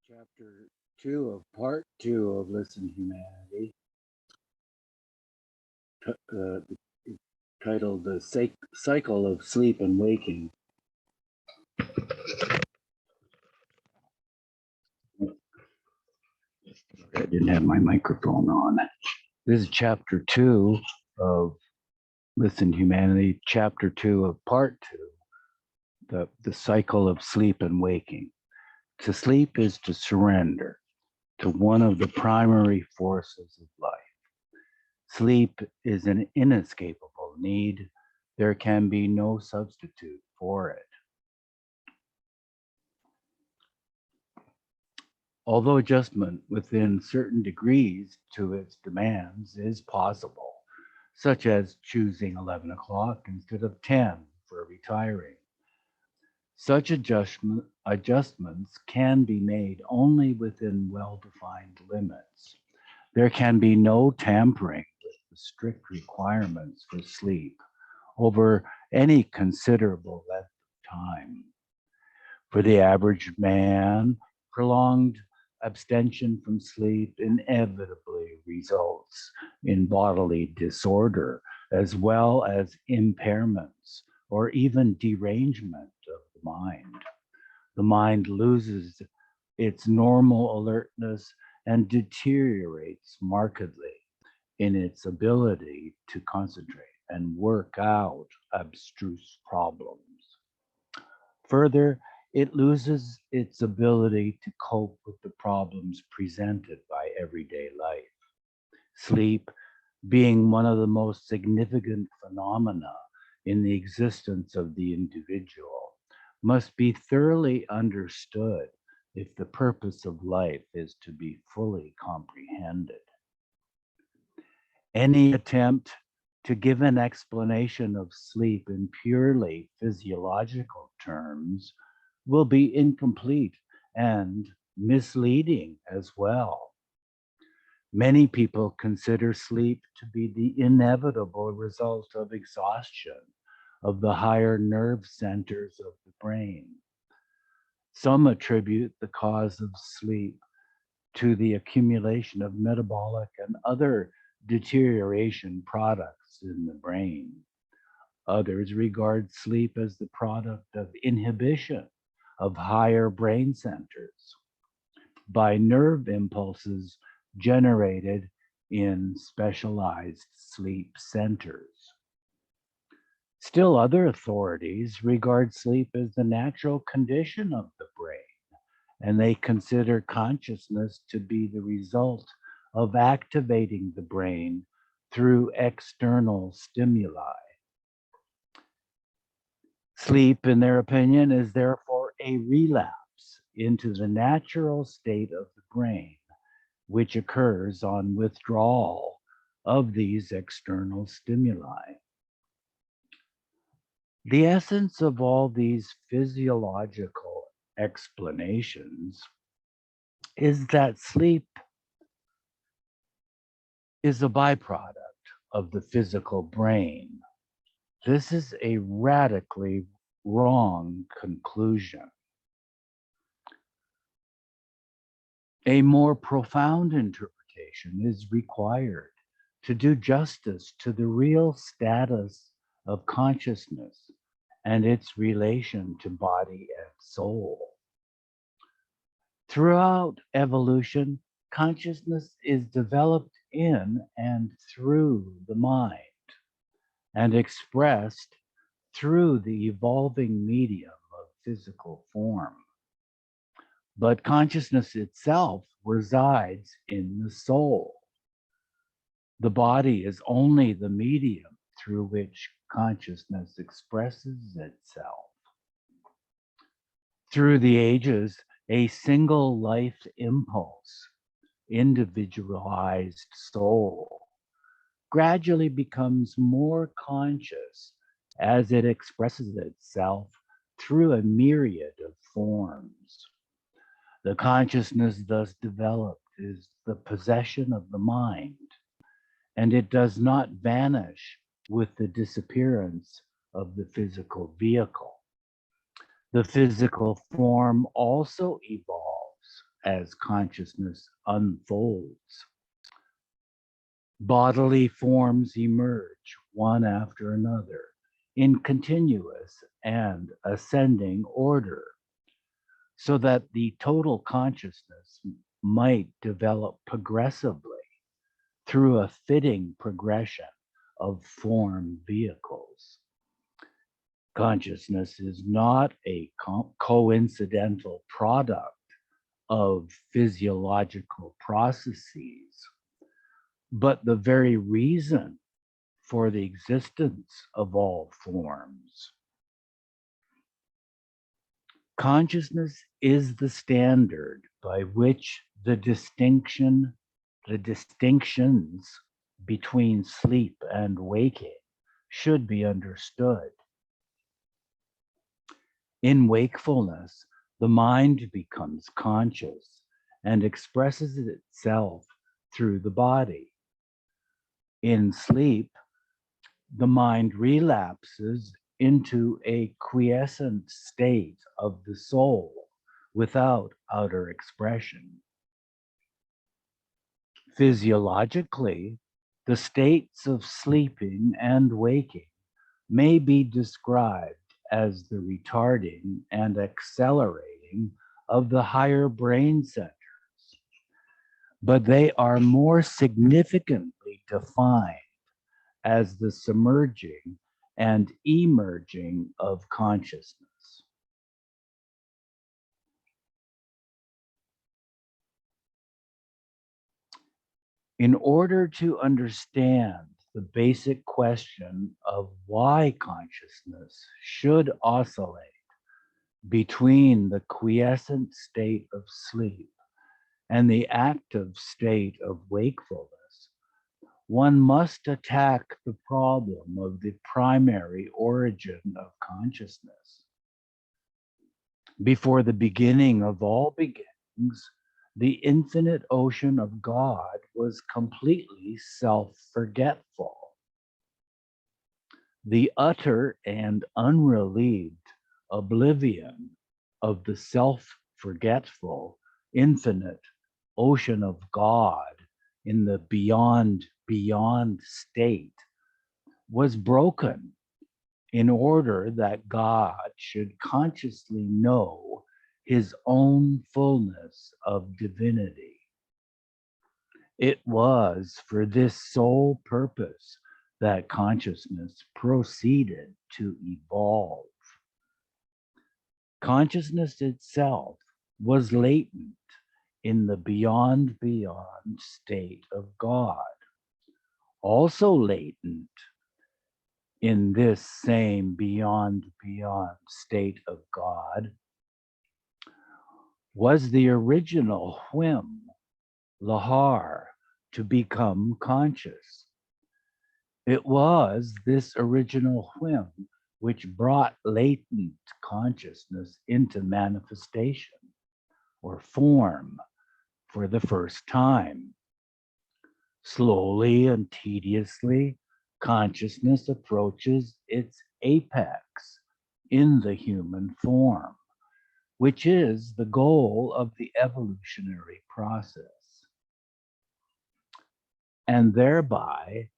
Chapter 2 of Part 2 of Listen Humanity, uh, titled The Cycle of Sleep and Waking. I didn't have my microphone on. This is Chapter 2 of Listen Humanity, Chapter 2 of Part 2, the cycle of sleep and waking. To sleep is to surrender to one of the primary forces of life. Sleep is an inescapable need. There can be no substitute for it. Although adjustment within certain degrees to its demands is possible, such as choosing 11 o'clock instead of 10 for retiring, such adjustments can be made only within well-defined limits. There can be no tampering with the strict requirements for sleep over any considerable length of time. For the average man, prolonged abstention from sleep inevitably results in bodily disorder as well as impairments or even derangement of the mind. The mind loses its normal alertness and deteriorates markedly in its ability to concentrate and work out abstruse problems. Further, it loses its ability to cope with the problems presented by everyday life. Sleep, being one of the most significant phenomena in the existence of the individual, must be thoroughly understood if the purpose of life is to be fully comprehended. Any attempt to give an explanation of sleep in purely physiological terms will be incomplete and misleading as well. Many people consider sleep to be the inevitable result of exhaustion of the higher nerve centers of the brain. Some attribute the cause of sleep to the accumulation of metabolic and other deterioration products in the brain. Others regard sleep as the product of inhibition of higher brain centers by nerve impulses generated in specialized sleep centers. Still, other authorities regard sleep as the natural condition of the brain, and they consider consciousness to be the result of activating the brain through external stimuli. Sleep, in their opinion, is therefore a relapse into the natural state of the brain, which occurs on withdrawal of these external stimuli. The essence of all these physiological explanations is that sleep is a byproduct of the physical brain. This is a radically wrong conclusion. A more profound interpretation is required to do justice to the real status of consciousness and its relation to body and soul. Throughout evolution, consciousness is developed in and through the mind and expressed through the evolving medium of physical form. But consciousness itself resides in the soul. The body is only the medium through which consciousness expresses itself. Through the ages, a single life impulse, individualized soul, gradually becomes more conscious as it expresses itself through a myriad of forms. The consciousness thus developed is the possession of the mind, and it does not vanish with the disappearance of the physical vehicle. The physical form also evolves as consciousness unfolds. Bodily forms emerge one after another in continuous and ascending order, so that the total consciousness might develop progressively through a fitting progression of form vehicles. Consciousness is not a coincidental product of physiological processes, but the very reason for the existence of all forms. Consciousness is the standard by which the distinctions between sleep and waking should be understood. In wakefulness, the mind becomes conscious and expresses itself through the body. In sleep, the mind relapses into a quiescent state of the soul without outer expression. Physiologically, the states of sleeping and waking may be described as the retarding and accelerating of the higher brain centers, but they are more significantly defined as the submerging and emerging of consciousness. In order to understand the basic question of why consciousness should oscillate between the quiescent state of sleep and the active state of wakefulness, one must attack the problem of the primary origin of consciousness. Before the beginning of all beginnings, the infinite ocean of God was completely self-forgetful. The utter and unrelieved oblivion of the self-forgetful infinite ocean of God in the beyond state was broken in order that God should consciously know his own fullness of divinity. It was for this sole purpose that consciousness proceeded to evolve. Consciousness itself was latent in the beyond state of God. Also latent in this same beyond state of God was the original whim, lahar, to become conscious. It was this original whim which brought latent consciousness into manifestation or form for the first time. Slowly and tediously, consciousness approaches its apex in the human form, which is the goal of the evolutionary process. And thereby,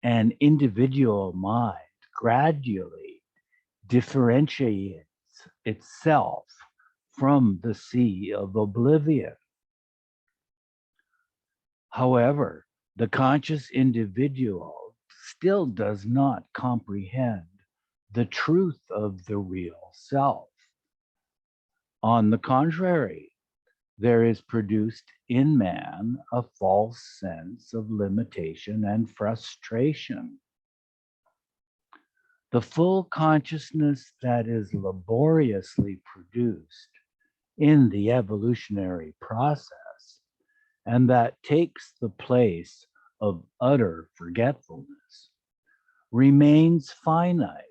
an individual mind gradually differentiates itself from the sea of oblivion. However, the conscious individual still does not comprehend the truth of the real self. On the contrary, there is produced in man a false sense of limitation and frustration. The full consciousness that is laboriously produced in the evolutionary process and that takes the place of utter forgetfulness remains finite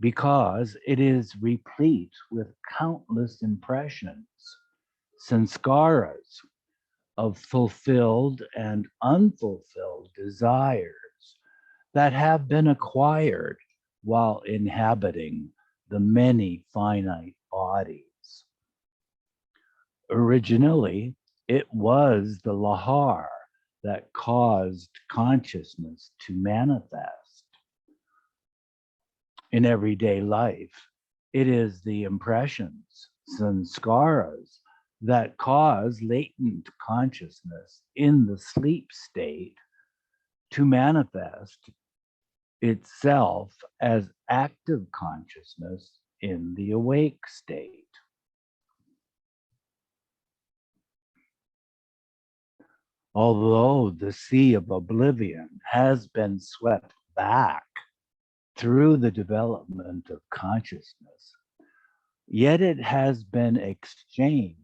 because it is replete with countless impressions, sanskaras, of fulfilled and unfulfilled desires that have been acquired while inhabiting the many finite bodies. Originally, it was the lahar that caused consciousness to manifest in everyday life. It is the impressions, sanskaras, that cause latent consciousness in the sleep state to manifest itself as active consciousness in the awake state. Although the sea of oblivion has been swept back through the development of consciousness, yet it has been exchanged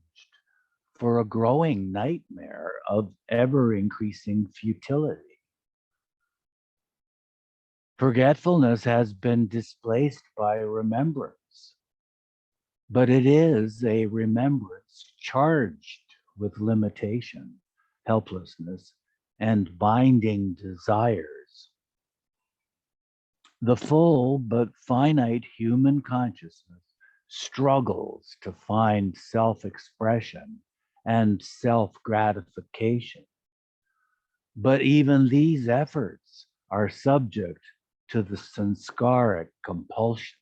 for a growing nightmare of ever increasing futility. Forgetfulness has been displaced by remembrance, but it is a remembrance charged with limitation, helplessness, and binding desires. The full but finite human consciousness struggles to find self-expression and self-gratification. But even these efforts are subject to the sanskaric compulsions.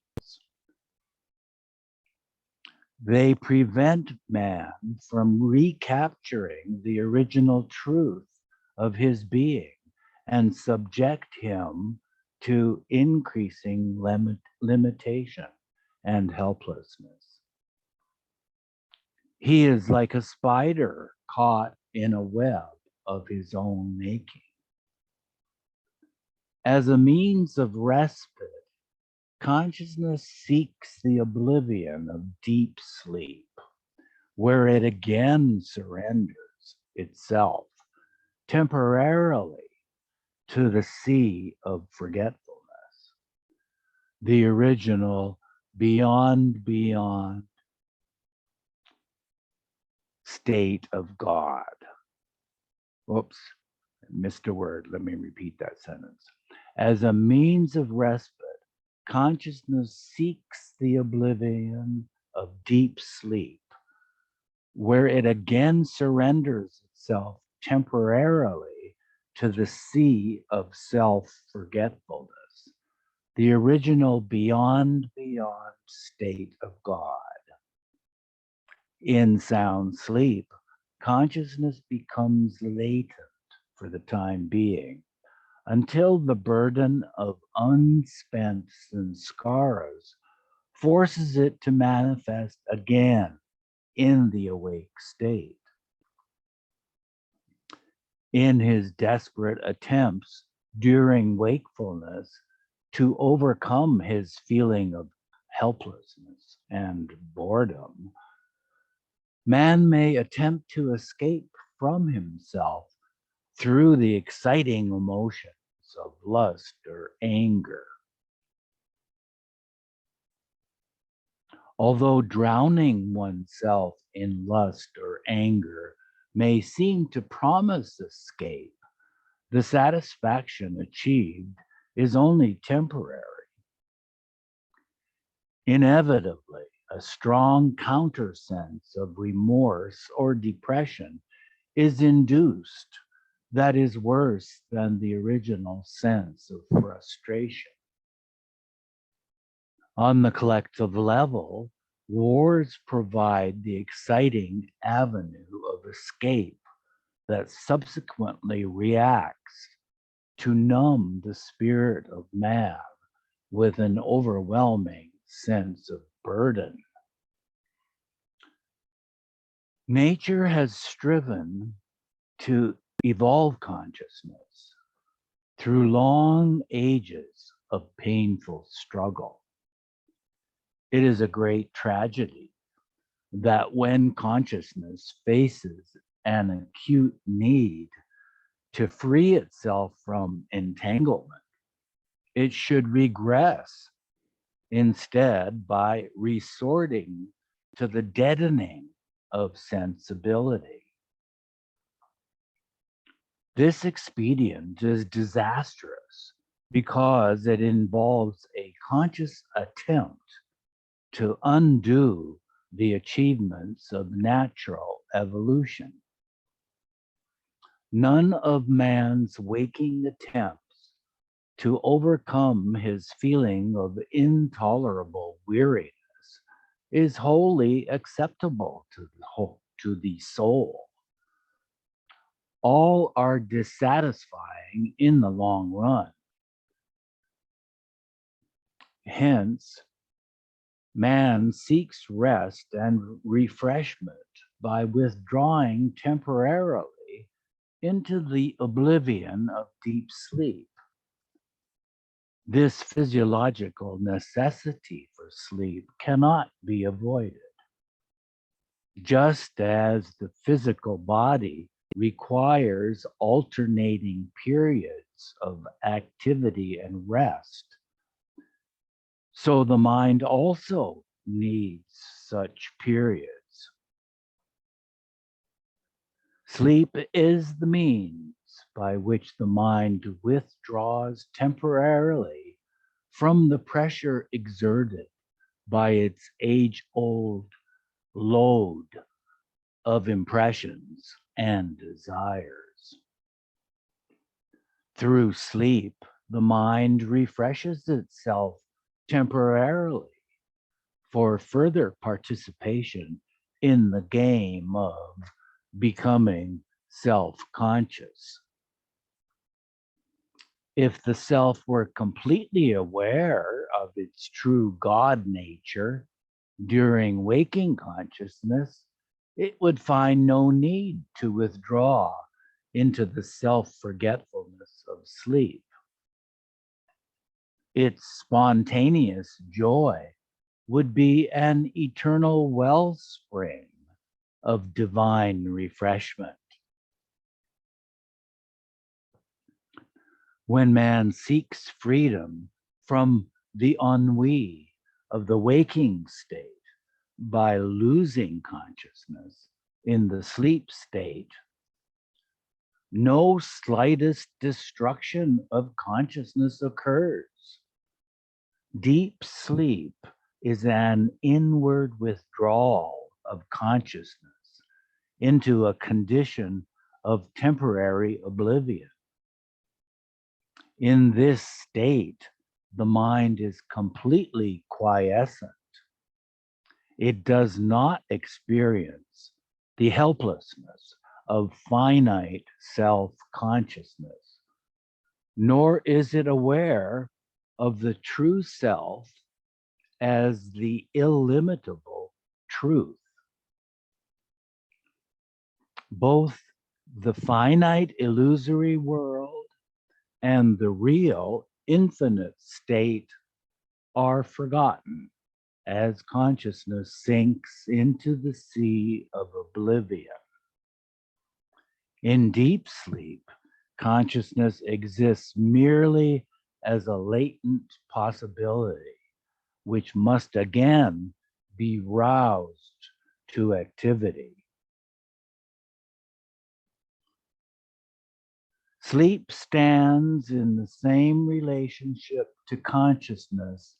They prevent man from recapturing the original truth of his being and subject him to increasing limitation and helplessness. He is like a spider caught in a web of his own making. As a means of respite, consciousness seeks the oblivion of deep sleep, where it again surrenders itself temporarily to the sea of forgetfulness, the original beyond state of God. Whoops, I missed a word. Let me repeat that sentence. As a means of respite, consciousness seeks the oblivion of deep sleep, where it again surrenders itself temporarily to the sea of self-forgetfulness, the original beyond state of God. In sound sleep, consciousness becomes latent for the time being, until the burden of unspent sanskaras forces it to manifest again in the awake state. In his desperate attempts during wakefulness to overcome his feeling of helplessness and boredom, man may attempt to escape from himself through the exciting emotions of lust or anger. Although drowning oneself in lust or anger may seem to promise escape, the satisfaction achieved is only temporary. Inevitably, a strong countersense of remorse or depression is induced that is worse than the original sense of frustration. On the collective level, wars provide the exciting avenue of escape that subsequently reacts to numb the spirit of man with an overwhelming sense of burden. Nature has striven to evolve consciousness through long ages of painful struggle. It is a great tragedy that when consciousness faces an acute need to free itself from entanglement, it should regress instead by resorting to the deadening of sensibility. This expedient is disastrous because it involves a conscious attempt to undo the achievements of natural evolution. None of man's waking attempts to overcome his feeling of intolerable weariness is wholly acceptable to the soul. All are dissatisfying in the long run. Hence, man seeks rest and refreshment by withdrawing temporarily into the oblivion of deep sleep. This physiological necessity for sleep cannot be avoided. Just as the physical body requires alternating periods of activity and rest, so the mind also needs such periods. Sleep is the means by which the mind withdraws temporarily from the pressure exerted by its age-old load of impressions and desires. Through sleep, the mind refreshes itself temporarily for further participation in the game of becoming self-conscious. If the self were completely aware of its true God nature during waking consciousness, it would find no need to withdraw into the self-forgetfulness of sleep. Its spontaneous joy would be an eternal wellspring of divine refreshment. When man seeks freedom from the ennui of the waking state by losing consciousness in the sleep state, no slightest destruction of consciousness occurs. Deep sleep is an inward withdrawal of consciousness into a condition of temporary oblivion. In this state, the mind is completely quiescent. It does not experience the helplessness of finite self-consciousness, nor is it aware of the true self as the illimitable truth. Both the finite illusory world and the real infinite state are forgotten as consciousness sinks into the sea of oblivion. In deep sleep, consciousness exists merely as a latent possibility, which must again be roused to activity. Sleep stands in the same relationship to consciousness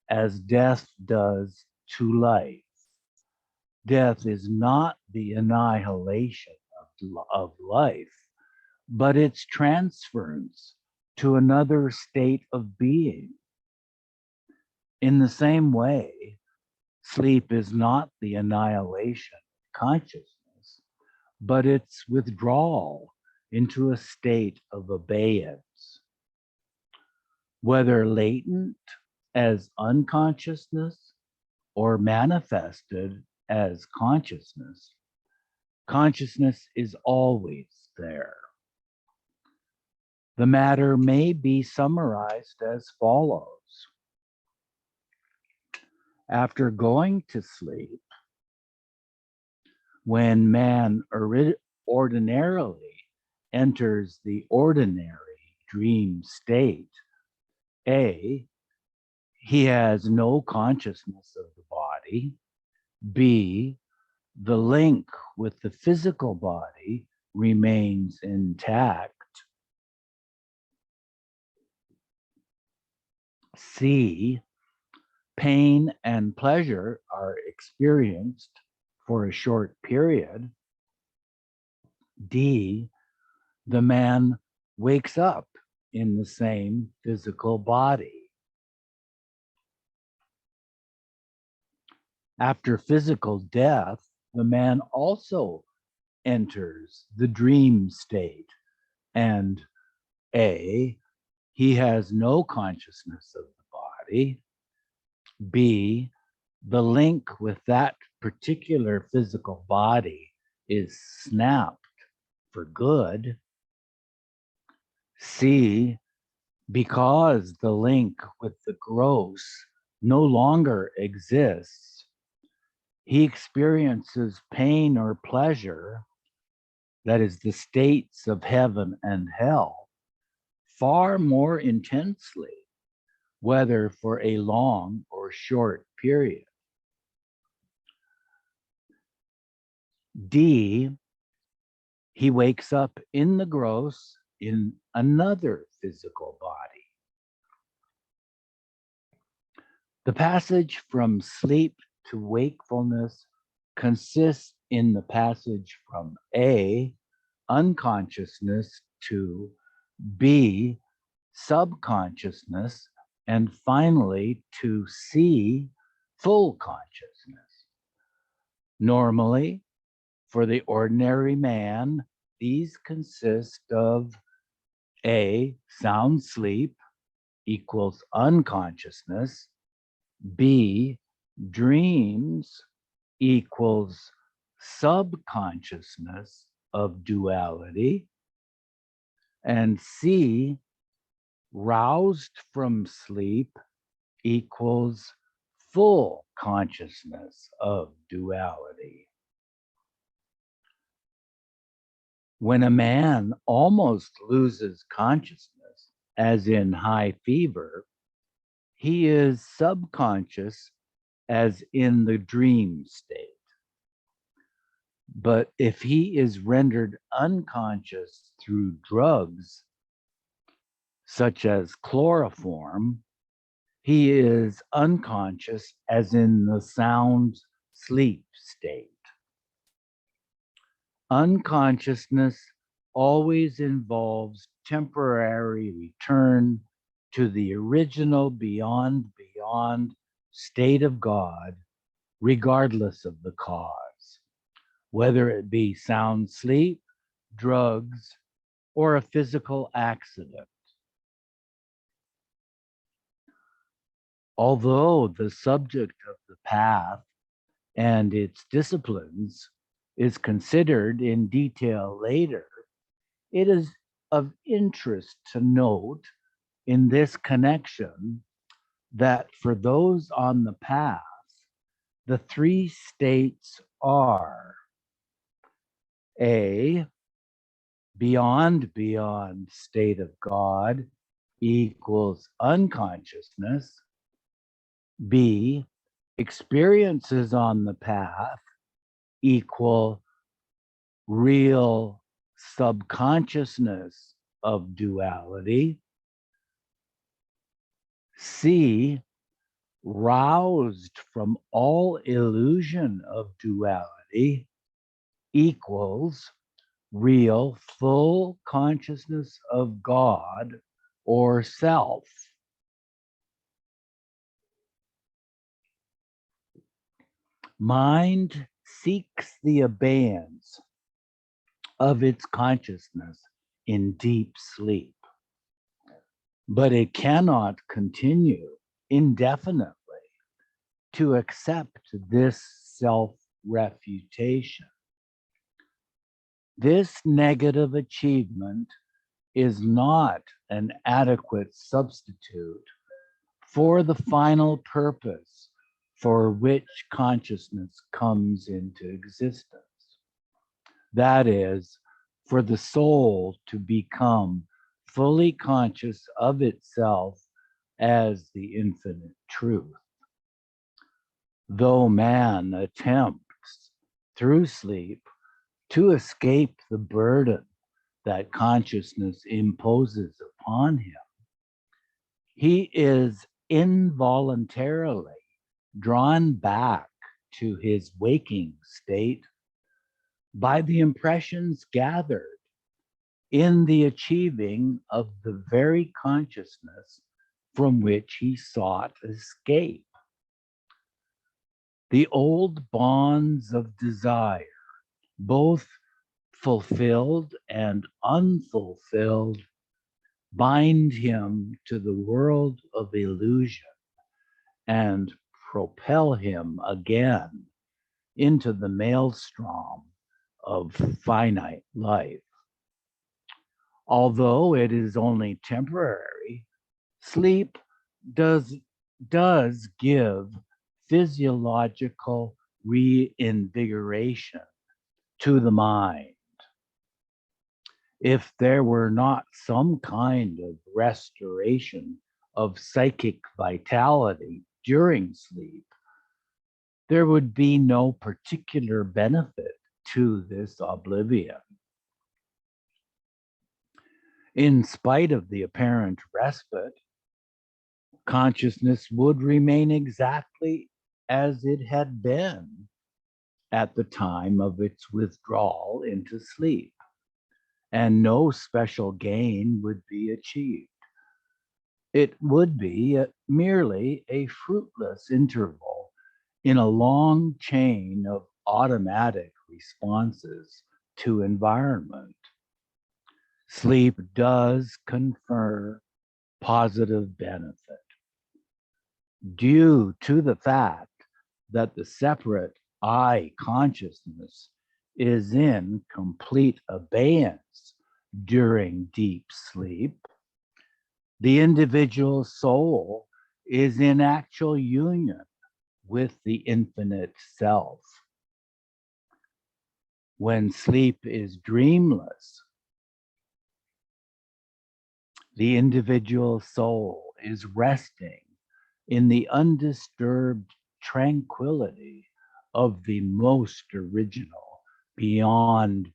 as death does to life. Death is not the annihilation of life, but its transference to another state of being. In the same way, sleep is not the annihilation of consciousness, but its withdrawal into a state of abeyance. Whether latent as unconsciousness or manifested as consciousness, consciousness is always there. The matter may be summarized as follows. After going to sleep, when man ordinarily enters the ordinary dream state, A, he has no consciousness of the body. B, the link with the physical body remains intact. C, pain and pleasure are experienced for a short period. D, the man wakes up in the same physical body. After physical death, the man also enters the dream state, and A, he has no consciousness of the body. B, the link with that particular physical body is snapped for good. C, because the link with the gross no longer exists, he experiences pain or pleasure, that is, the states of heaven and hell, far more intensely, whether for a long or short period. D, he wakes up in the gross in another physical body. The passage from sleep to wakefulness consists in the passage from A, unconsciousness, to B, subconsciousness, and finally to C, full consciousness. Normally, for the ordinary man, these consist of A, sound sleep equals unconsciousness, B, dreams equals subconsciousness of duality, and C, roused from sleep equals full consciousness of duality. When a man almost loses consciousness, as in high fever, he is subconscious, as in the dream state. But if he is rendered unconscious through drugs, such as chloroform, he is unconscious, as in the sound sleep state. Unconsciousness always involves temporary return to the original beyond state of God, regardless of the cause, whether it be sound sleep, drugs, or a physical accident. Although the subject of the path and its disciplines is considered in detail later, it is of interest to note in this connection that for those on the path, the three states are A, beyond state of God equals unconsciousness. B, experiences on the path equal real subconsciousness of duality. C, roused from all illusion of duality equals real full consciousness of God or self. Mind seeks the abeyance of its consciousness in deep sleep, but it cannot continue indefinitely to accept this self-refutation. This negative achievement is not an adequate substitute for the final purpose for which consciousness comes into existence. That is, for the soul to become fully conscious of itself as the infinite truth. Though man attempts through sleep to escape the burden that consciousness imposes upon him, he is involuntarily drawn back to his waking state by the impressions gathered in the achieving of the very consciousness from which he sought escape. The old bonds of desire, both fulfilled and unfulfilled, bind him to the world of illusion and propel him again into the maelstrom of finite life. Although it is only temporary, sleep does, does give physiological reinvigoration to the mind. If there were not some kind of restoration of psychic vitality during sleep, there would be no particular benefit to this oblivion. In spite of the apparent respite, consciousness would remain exactly as it had been at the time of its withdrawal into sleep, and no special gain would be achieved. It would be merely a fruitless interval in a long chain of automatic responses to environment. Sleep does confer positive benefit due to the fact that the separate I consciousness is in complete abeyance during deep sleep. The individual soul is in actual union with the infinite self. When sleep is dreamless, the individual soul is resting in the undisturbed tranquility of the most original, beyond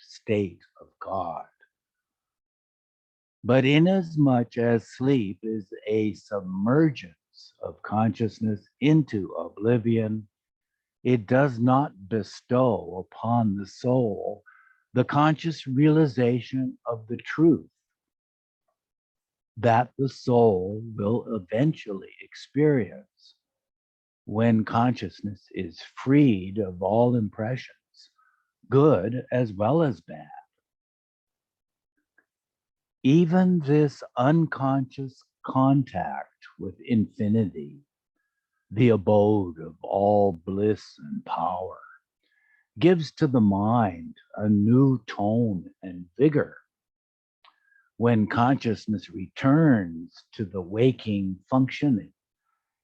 state of God. But inasmuch as sleep is a submergence of consciousness into oblivion, it does not bestow upon the soul the conscious realization of the truth that the soul will eventually experience when consciousness is freed of all impressions, good as well as bad. Even this unconscious contact with infinity, the abode of all bliss and power, gives to the mind a new tone and vigor. When consciousness returns to the waking functioning,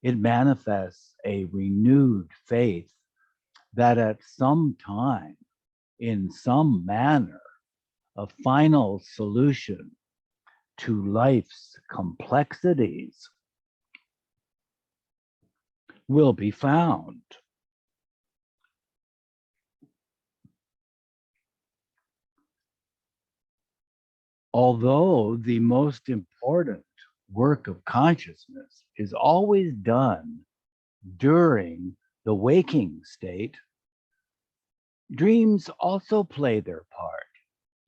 it manifests a renewed faith that at some time, in some manner, a final solution to life's complexities will be found. Although the most important work of consciousness is always done during the waking state, dreams also play their part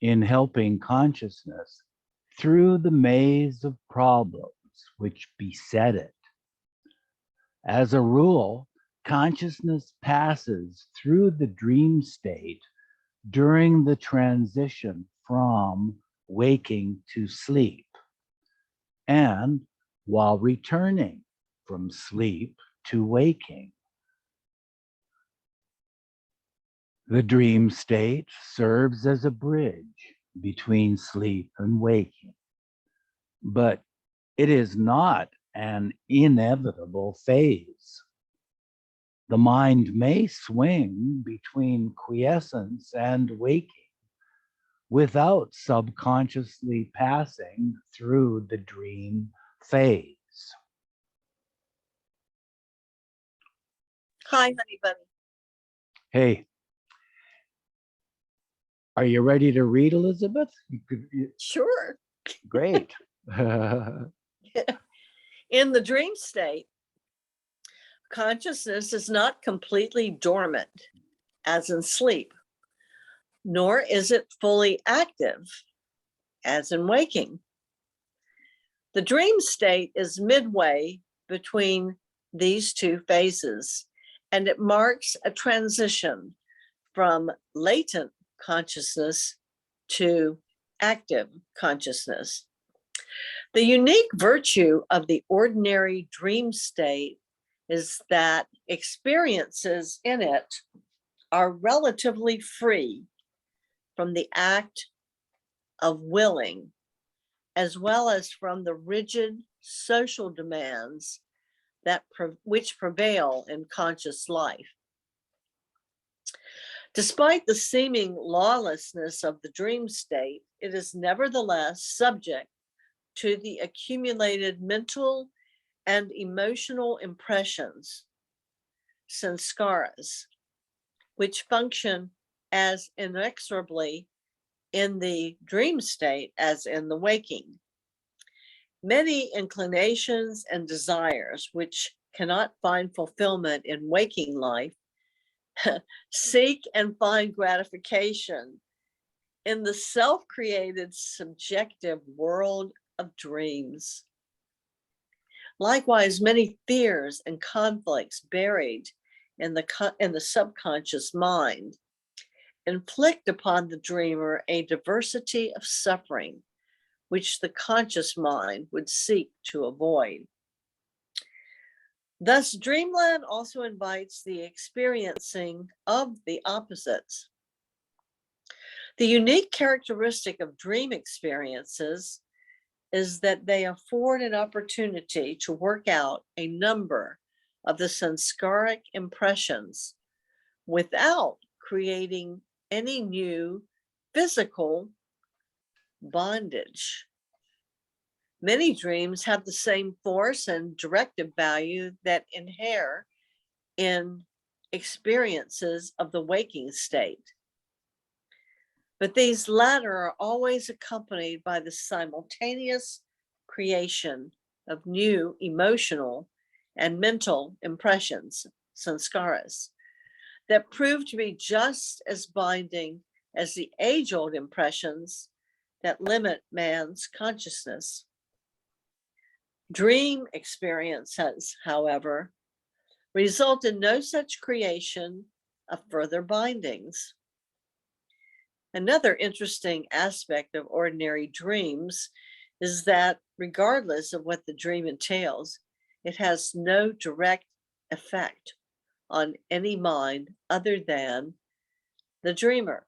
in helping consciousness through the maze of problems which beset it. As a rule, consciousness passes through the dream state during the transition from waking to sleep, and while returning from sleep to waking. The dream state serves as a bridge between sleep and waking, but it is not an inevitable phase. The mind may swing between quiescence and waking without subconsciously passing through the dream phase. Hi, honey bunny. Hey, are you ready to read, Elizabeth? Sure. Great. In the dream state, consciousness is not completely dormant, as in sleep. nor is it fully active, as in waking. The dream state is midway between these two phases, and it marks a transition from latent consciousness to active consciousness. The unique virtue of the ordinary dream state is that experiences in it are relatively free from the act of willing, as well as from the rigid social demands which prevail in conscious life. Despite the seeming lawlessness of the dream state, it is nevertheless subject to the accumulated mental and emotional impressions, sanskaras, which function as inexorably in the dream state as in the waking. Many inclinations and desires which cannot find fulfillment in waking life seek and find gratification in the self-created subjective world of dreams. Likewise, many fears and conflicts buried in the subconscious mind inflict upon the dreamer a diversity of suffering which the conscious mind would seek to avoid. Thus, dreamland also invites the experiencing of the opposites. The unique characteristic of dream experiences is that they afford an opportunity to work out a number of the sanskaric impressions without creating any new physical bondage. Many dreams have the same force and directive value that inhere in experiences of the waking state. But these latter are always accompanied by the simultaneous creation of new emotional and mental impressions, sanskaras, that prove to be just as binding as the age-old impressions that limit man's consciousness. Dream experiences, however, result in no such creation of further bindings. Another interesting aspect of ordinary dreams is that regardless of what the dream entails, it has no direct effect on any mind other than the dreamer.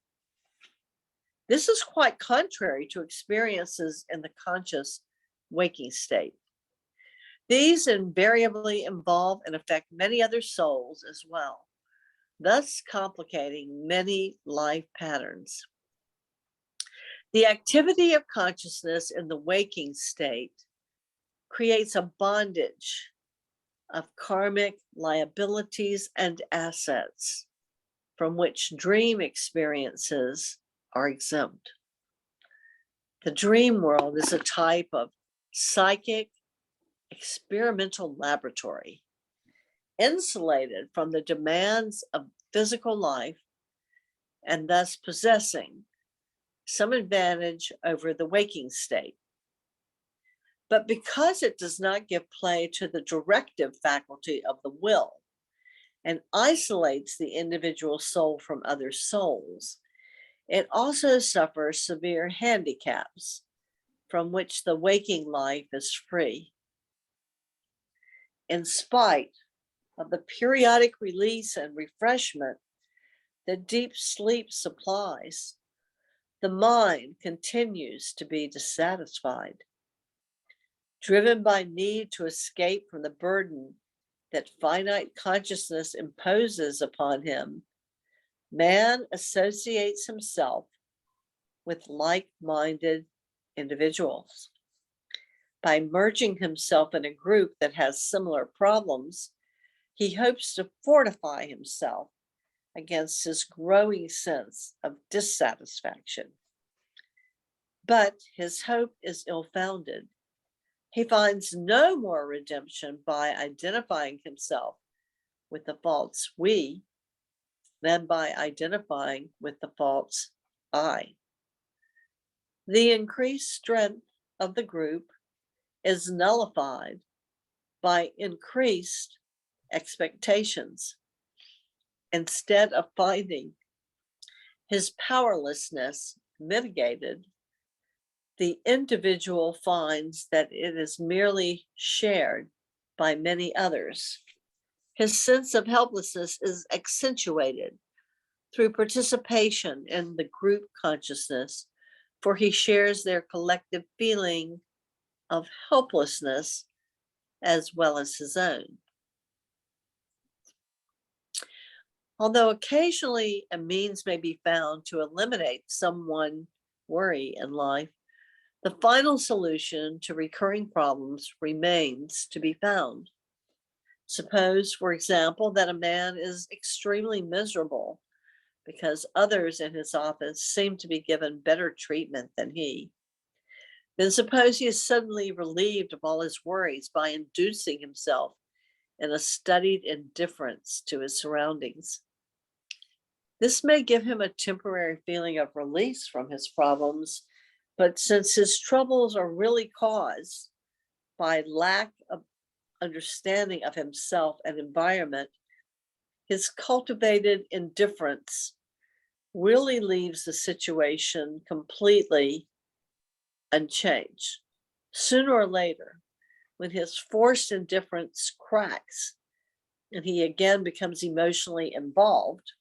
This is quite contrary to experiences in the conscious waking state. These invariably involve and affect many other souls as well, thus complicating many life patterns. The activity of consciousness in the waking state creates a bondage of karmic liabilities and assets from which dream experiences are exempt. The dream world is a type of psychic experimental laboratory, insulated from the demands of physical life and thus possessing some advantage over the waking state. But because it does not give play to the directive faculty of the will and isolates the individual soul from other souls, it also suffers severe handicaps from which the waking life is free. In spite of the periodic release and refreshment that deep sleep supplies, the mind continues to be dissatisfied. Driven by need to escape from the burden that finite consciousness imposes upon him, man associates himself with like-minded individuals. By merging himself in a group that has similar problems, he hopes to fortify himself against his growing sense of dissatisfaction. But his hope is ill-founded. He finds no more redemption by identifying himself with the false we than by identifying with the false I. The increased strength of the group is nullified by increased expectations. Instead of finding his powerlessness mitigated, the individual finds that it is merely shared by many others. His sense of helplessness is accentuated through participation in the group consciousness, for he shares their collective feeling of helplessness as well as his own. Although occasionally a means may be found to eliminate someone worry in life, the final solution to recurring problems remains to be found. Suppose, for example, that a man is extremely miserable because others in his office seem to be given better treatment than he. Then suppose he is suddenly relieved of all his worries by inducing himself in a studied indifference to his surroundings. This may give him a temporary feeling of release from his problems, but since his troubles are really caused by lack of understanding of himself and environment, his cultivated indifference really leaves the situation completely unchanged. Sooner or later, when his forced indifference cracks and he again becomes emotionally involved,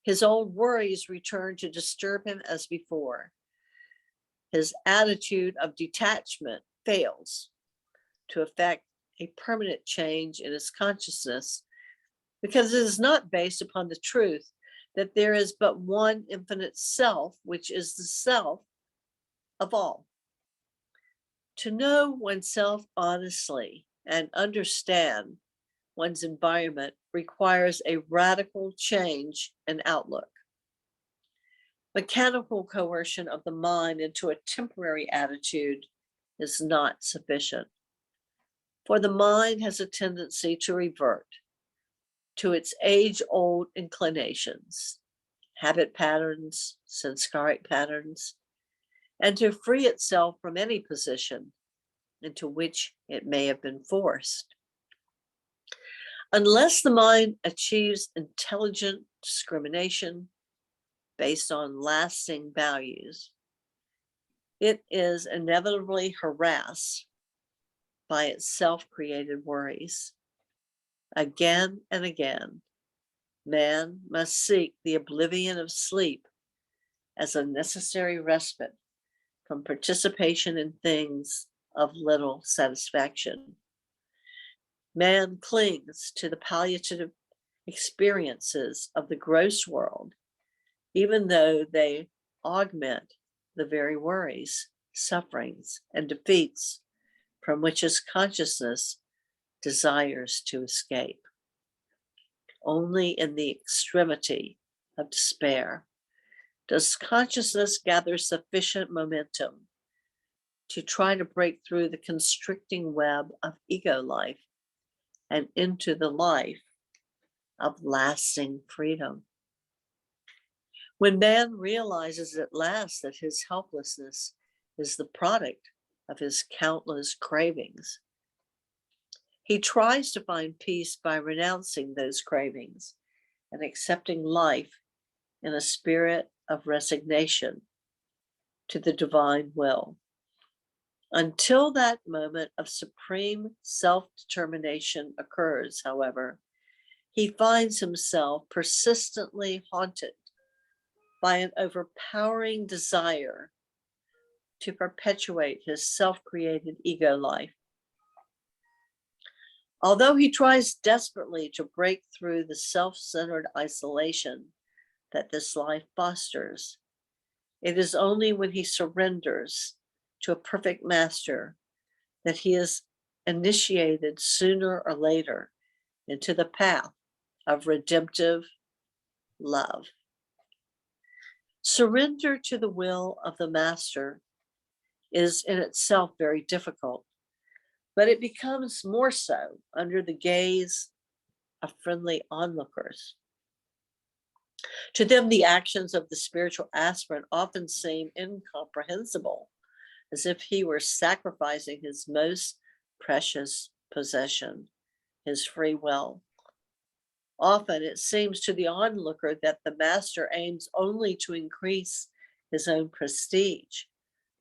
his old worries return to disturb him as before. His attitude of detachment fails to effect a permanent change in his consciousness because it is not based upon the truth that there is but one infinite self, which is the self of all. To know oneself honestly and understand one's environment requires a radical change in outlook. Mechanical coercion of the mind into a temporary attitude is not sufficient, for the mind has a tendency to revert to its age-old inclinations, habit patterns, sanskaric patterns, and to free itself from any position into which it may have been forced. Unless the mind achieves intelligent discrimination based on lasting values, it is inevitably harassed by its self-created worries. Again and again, man must seek the oblivion of sleep as a necessary respite from participation in things of little satisfaction. Man clings to the palliative experiences of the gross world, even though they augment the very worries, sufferings, and defeats from which his consciousness desires to escape. Only in the extremity of despair does consciousness gather sufficient momentum to try to break through the constricting web of ego life and into the life of lasting freedom. When man realizes at last that his helplessness is the product of his countless cravings, he tries to find peace by renouncing those cravings and accepting life in a spirit of resignation to the divine will. Until that moment of supreme self-determination occurs, however, he finds himself persistently haunted by an overpowering desire to perpetuate his self-created ego life. Although he tries desperately to break through the self-centered isolation that this life fosters, it is only when he surrenders to a perfect master that he is initiated sooner or later into the path of redemptive love. Surrender to the will of the master is in itself very difficult, but it becomes more so under the gaze of friendly onlookers. To them, the actions of the spiritual aspirant often seem incomprehensible, as if he were sacrificing his most precious possession, his free will. Often it seems to the onlooker that the master aims only to increase his own prestige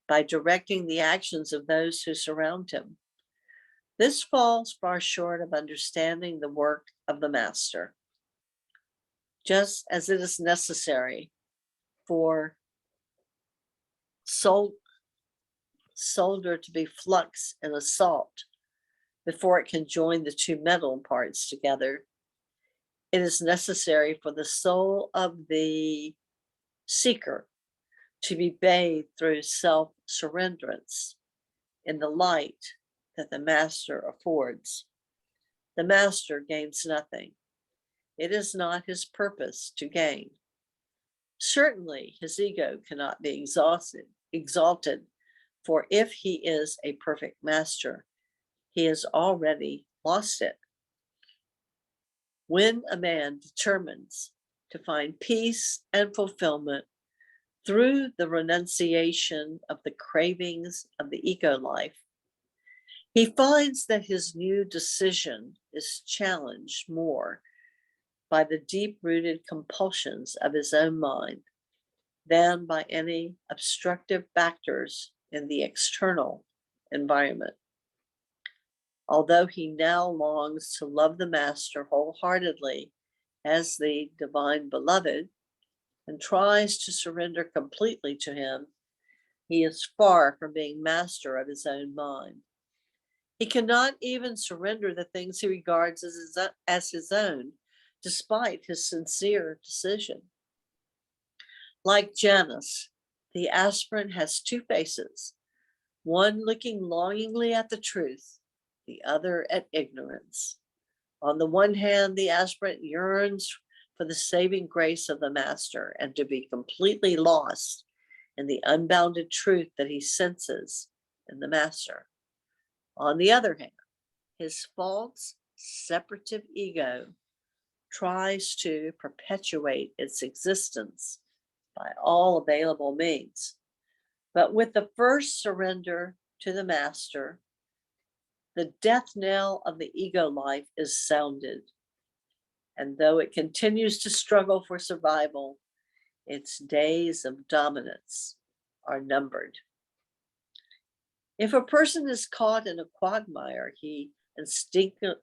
by directing the actions of those who surround him. This falls far short of understanding the work of the master. Just as it is necessary for solder to be flux in a salt before it can join the two metal parts together, it is necessary for the soul of the seeker to be bathed through self-surrenderance in the light that the master affords. The master gains nothing. It is not his purpose to gain. Certainly, his ego cannot be exalted, for if he is a perfect master, he has already lost it. When a man determines to find peace and fulfillment through the renunciation of the cravings of the ego life, he finds that his new decision is challenged more by the deep-rooted compulsions of his own mind than by any obstructive factors in the external environment. Although he now longs to love the master wholeheartedly as the divine beloved and tries to surrender completely to him, he is far from being master of his own mind. He cannot even surrender the things he regards as his own, despite his sincere decision. Like Janus, the aspirant has two faces, one looking longingly at the truth, the other at ignorance. On the one hand, the aspirant yearns for the saving grace of the master and to be completely lost in the unbounded truth that he senses in the master. On the other hand, his false separative ego tries to perpetuate its existence by all available means. But with the first surrender to the master, the death knell of the ego life is sounded. And though it continues to struggle for survival, its days of dominance are numbered. If a person is caught in a quagmire, he instinctively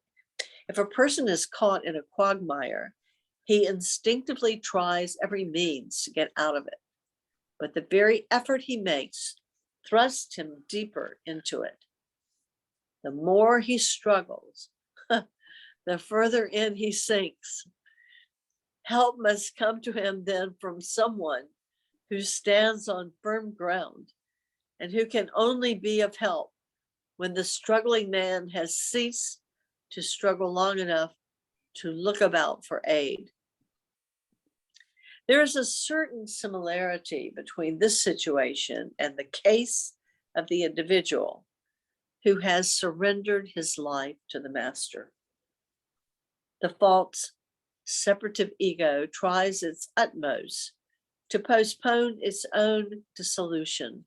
tries every means to get out of it. But the very effort he makes thrusts him deeper into it. The more he struggles, the further in he sinks. Help must come to him then from someone who stands on firm ground and who can only be of help when the struggling man has ceased to struggle long enough to look about for aid. There is a certain similarity between this situation and the case of the individual who has surrendered his life to the master. The false separative ego tries its utmost to postpone its own dissolution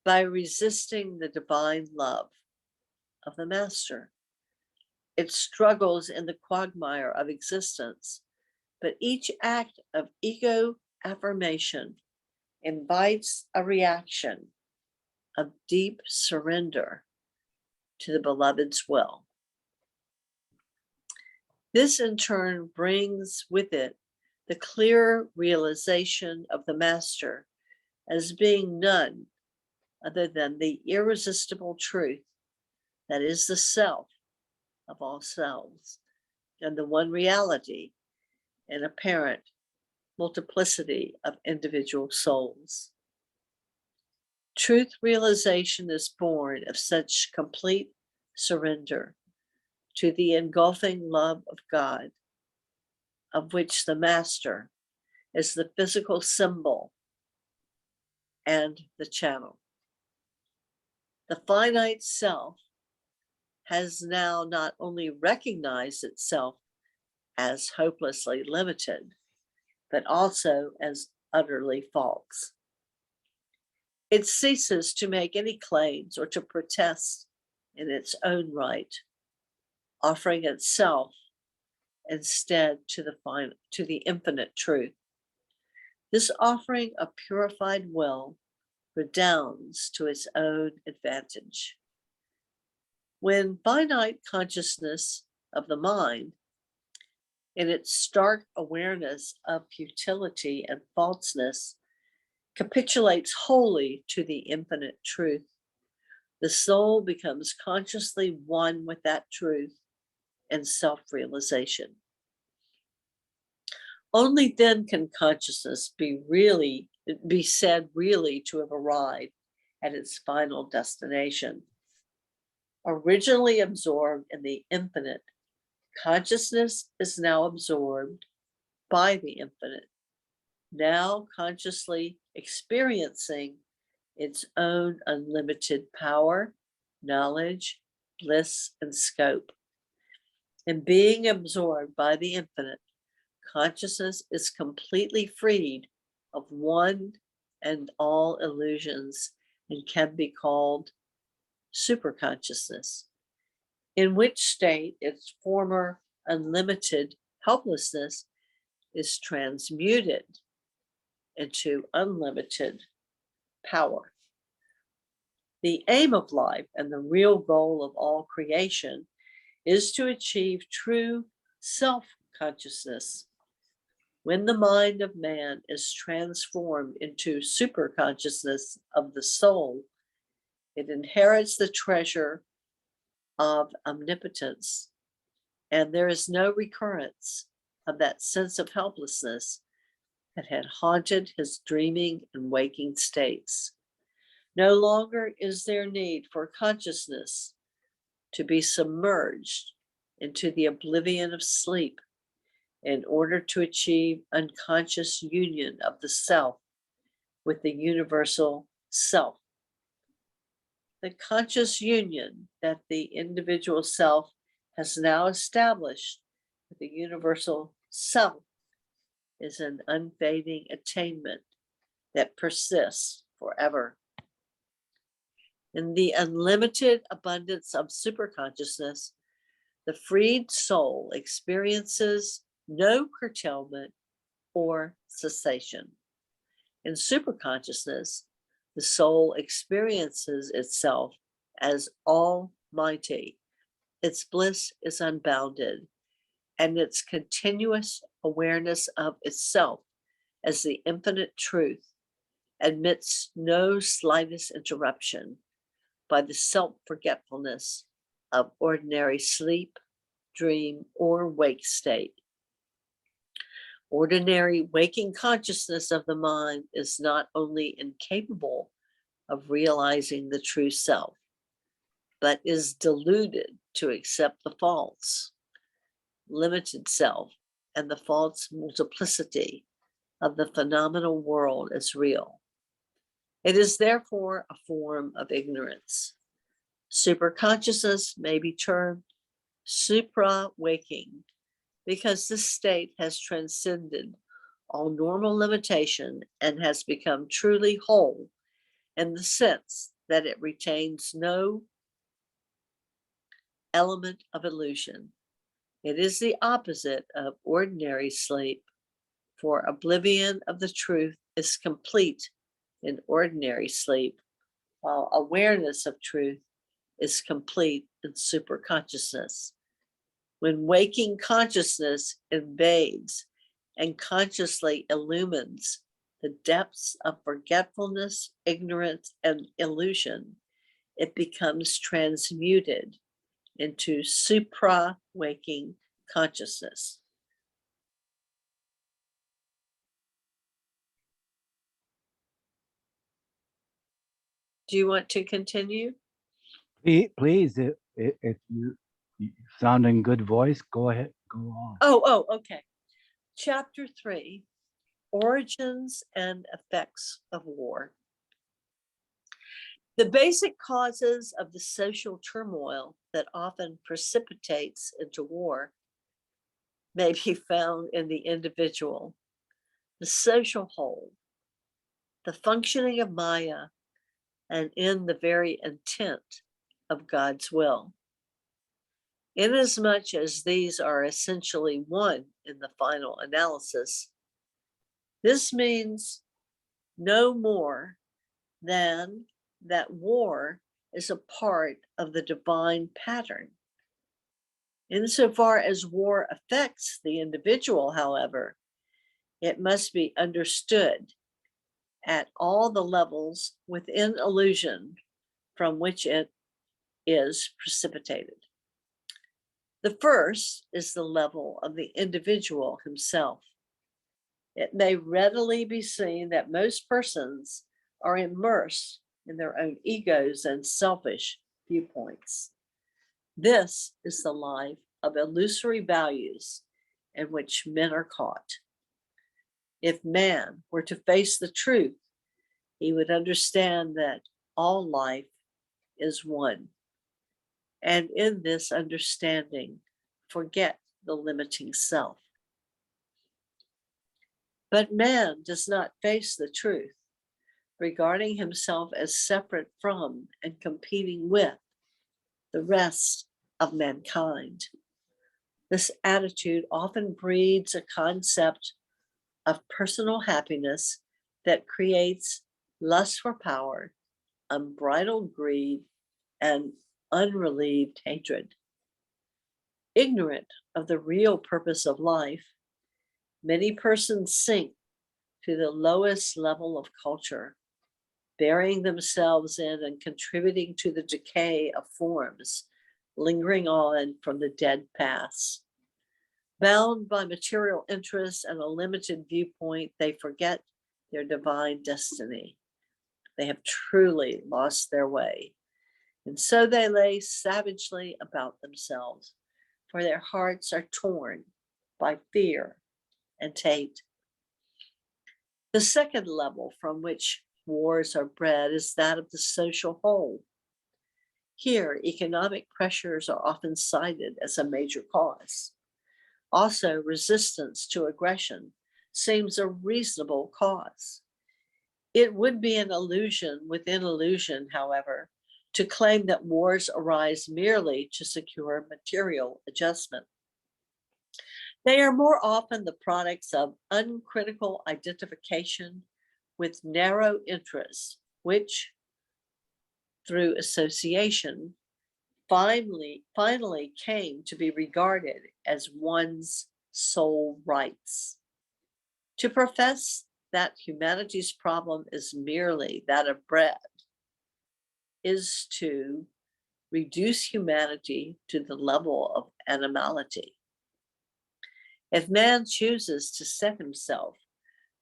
by resisting the divine love of the master. It struggles in the quagmire of existence, but each act of ego affirmation invites a reaction of deep surrender to the beloved's will. This in turn brings with it the clear realization of the master as being none other than the irresistible truth that is the self of all selves and the one reality in apparent multiplicity of individual souls. Truth realization is born of such complete surrender to the engulfing love of God, of which the master is the physical symbol and the channel. The finite self has now not only recognized itself as hopelessly limited, but also as utterly false. It ceases to make any claims or to protest in its own right, offering itself instead to the infinite truth. This offering of purified will redounds to its own advantage. When finite consciousness of the mind, in its stark awareness of futility and falseness, capitulates wholly to the infinite truth, the soul becomes consciously one with that truth and self-realization. Only then can consciousness be said really to have arrived at its final destination. Originally absorbed in the infinite, consciousness is now absorbed by the infinite, now consciously experiencing its own unlimited power, knowledge, bliss, and scope. In being absorbed by the infinite, consciousness is completely freed of one and all illusions and can be called superconsciousness, in which state its former unlimited helplessness is transmuted into unlimited power. The aim of life and the real goal of all creation is to achieve true self-consciousness. When the mind of man is transformed into superconsciousness of the soul, it inherits the treasure of omnipotence, and there is no recurrence of that sense of helplessness that had haunted his dreaming and waking states. No longer is there need for consciousness to be submerged into the oblivion of sleep in order to achieve unconscious union of the self with the universal self. The conscious union that the individual self has now established with the universal self is an unfading attainment that persists forever. In the unlimited abundance of superconsciousness, the freed soul experiences no curtailment or cessation. In superconsciousness, the soul experiences itself as almighty. Its bliss is unbounded, and its continuous awareness of itself as the infinite truth admits no slightest interruption by the self-forgetfulness of ordinary sleep, dream, or wake state. Ordinary waking consciousness of the mind is not only incapable of realizing the true self, but is deluded to accept the false, limited self and the false multiplicity of the phenomenal world as real. It is therefore a form of ignorance. Superconsciousness may be termed supra-waking because this state has transcended all normal limitation and has become truly whole in the sense that it retains no element of illusion. It is the opposite of ordinary sleep, for oblivion of the truth is complete in ordinary sleep, while awareness of truth is complete in superconsciousness. When waking consciousness invades and consciously illumines the depths of forgetfulness, ignorance, and illusion, it becomes transmuted into supra-waking consciousness. Do you want to continue? Please, if you sound in good voice, go ahead, go on. Okay. Chapter 3, Origins and Effects of War. The basic causes of the social turmoil that often precipitates into war may be found in the individual, the social whole, the functioning of Maya, and in the very intent of God's will. Inasmuch as these are essentially one in the final analysis, this means no more than that war is a part of the divine pattern. Insofar as war affects the individual, however, it must be understood at all the levels within illusion from which it is precipitated. The first is the level of the individual himself. It may readily be seen that most persons are immersed in their own egos and selfish viewpoints. This is the life of illusory values in which men are caught. If man were to face the truth, he would understand that all life is one. And in this understanding, forget the limiting self. But man does not face the truth, regarding himself as separate from and competing with the rest of mankind. This attitude often breeds a concept of personal happiness that creates lust for power, unbridled greed, and unrelieved hatred. Ignorant of the real purpose of life, many persons sink to the lowest level of culture, burying themselves in and contributing to the decay of forms lingering on from the dead past. Bound by material interests and a limited viewpoint, they forget their divine destiny. They have truly lost their way. And so they lay savagely about themselves, for their hearts are torn by fear and hate. The second level from which wars are bred is that of the social whole. Here, economic pressures are often cited as a major cause. Also, resistance to aggression seems a reasonable cause. It would be an illusion within illusion, however, to claim that wars arise merely to secure material adjustment. They are more often the products of uncritical identification with narrow interests, which, through association, finally came to be regarded as one's sole rights. To profess that humanity's problem is merely that of bread is to reduce humanity to the level of animality. If man chooses to set himself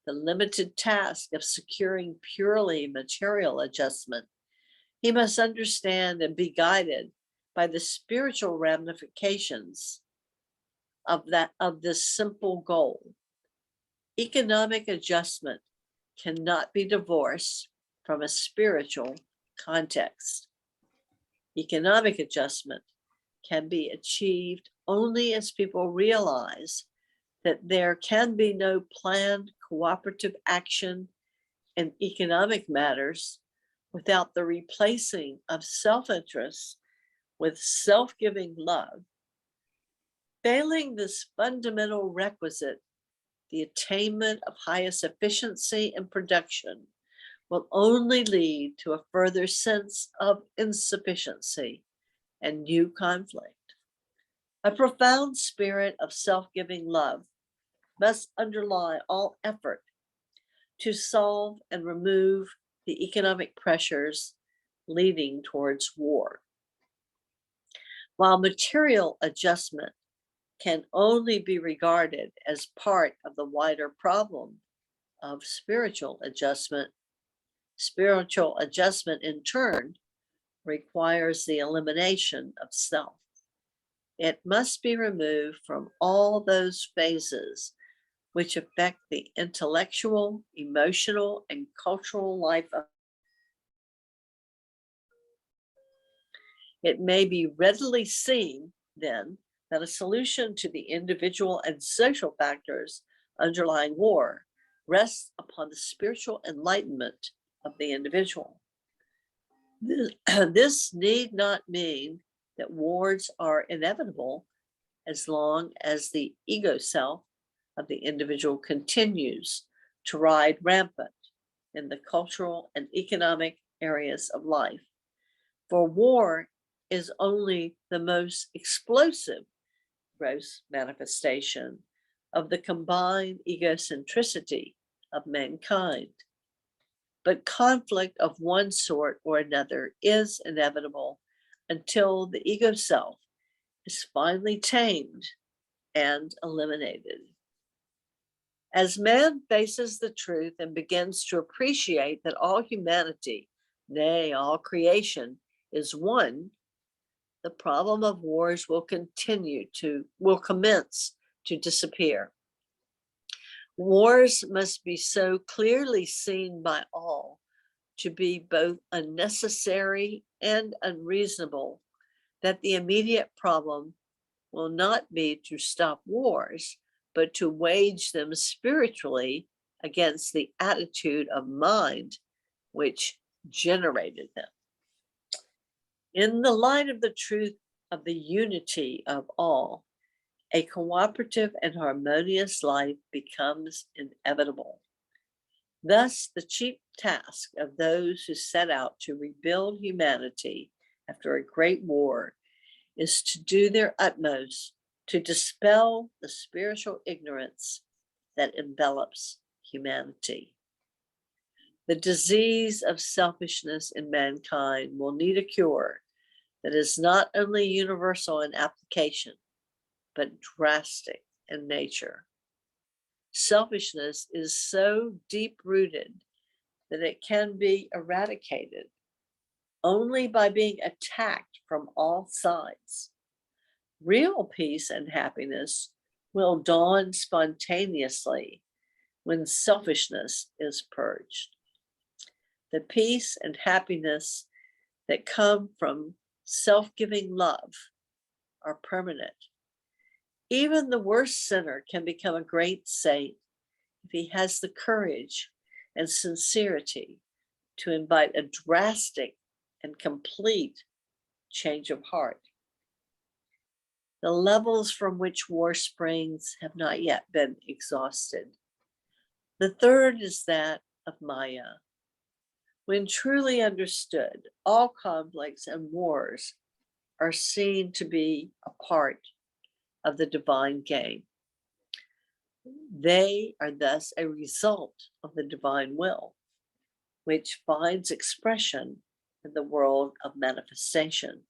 the limited task of securing purely material adjustment, he must understand and be guided by the spiritual ramifications of this simple goal. Economic adjustment cannot be divorced from a spiritual context. Economic adjustment can be achieved only as people realize that there can be no planned cooperative action in economic matters without the replacing of self-interest with self-giving love. Failing this fundamental requisite, the attainment of highest efficiency in production will only lead to a further sense of insufficiency and new conflict. A profound spirit of self-giving love must underlie all effort to solve and remove the economic pressures leading towards war. While material adjustment can only be regarded as part of the wider problem of spiritual adjustment in turn requires the elimination of self. It must be removed from all those phases which affect the intellectual, emotional, and cultural life of. It may be readily seen, then, that a solution to the individual and social factors underlying war rests upon the spiritual enlightenment of the individual. This need not mean that wars are inevitable as long as the ego self of the individual continues to ride rampant in the cultural and economic areas of life. For war is only the most explosive gross manifestation of the combined egocentricity of mankind. But conflict of one sort or another is inevitable until the ego self is finally tamed and eliminated. As man faces the truth and begins to appreciate that all humanity, nay, all creation, is one, the problem of wars will commence to disappear. Wars must be so clearly seen by all to be both unnecessary and unreasonable that the immediate problem will not be to stop wars, but to wage them spiritually against the attitude of mind which generated them. In the light of the truth of the unity of all, a cooperative and harmonious life becomes inevitable. Thus, the chief task of those who set out to rebuild humanity after a great war is to do their utmost to dispel the spiritual ignorance that envelops humanity. The disease of selfishness in mankind will need a cure that is not only universal in application, but drastic in nature. Selfishness is so deep-rooted that it can be eradicated only by being attacked from all sides. Real peace and happiness will dawn spontaneously when selfishness is purged. The peace and happiness that come from self-giving love are permanent. Even the worst sinner can become a great saint if he has the courage and sincerity to invite a drastic and complete change of heart. The levels from which war springs have not yet been exhausted. The third is that of Maya. When truly understood, all conflicts and wars are seen to be a part of the divine game. They are thus a result of the divine will, which finds expression in the world of manifestation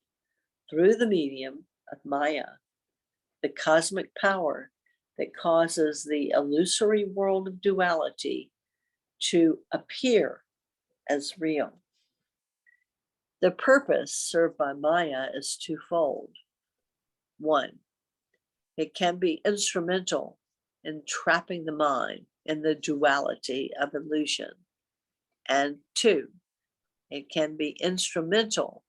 through the medium of Maya, the cosmic power that causes the illusory world of duality to appear as real. The purpose served by Maya is twofold. One, it can be instrumental in trapping the mind in the duality of illusion. And two, it can be instrumental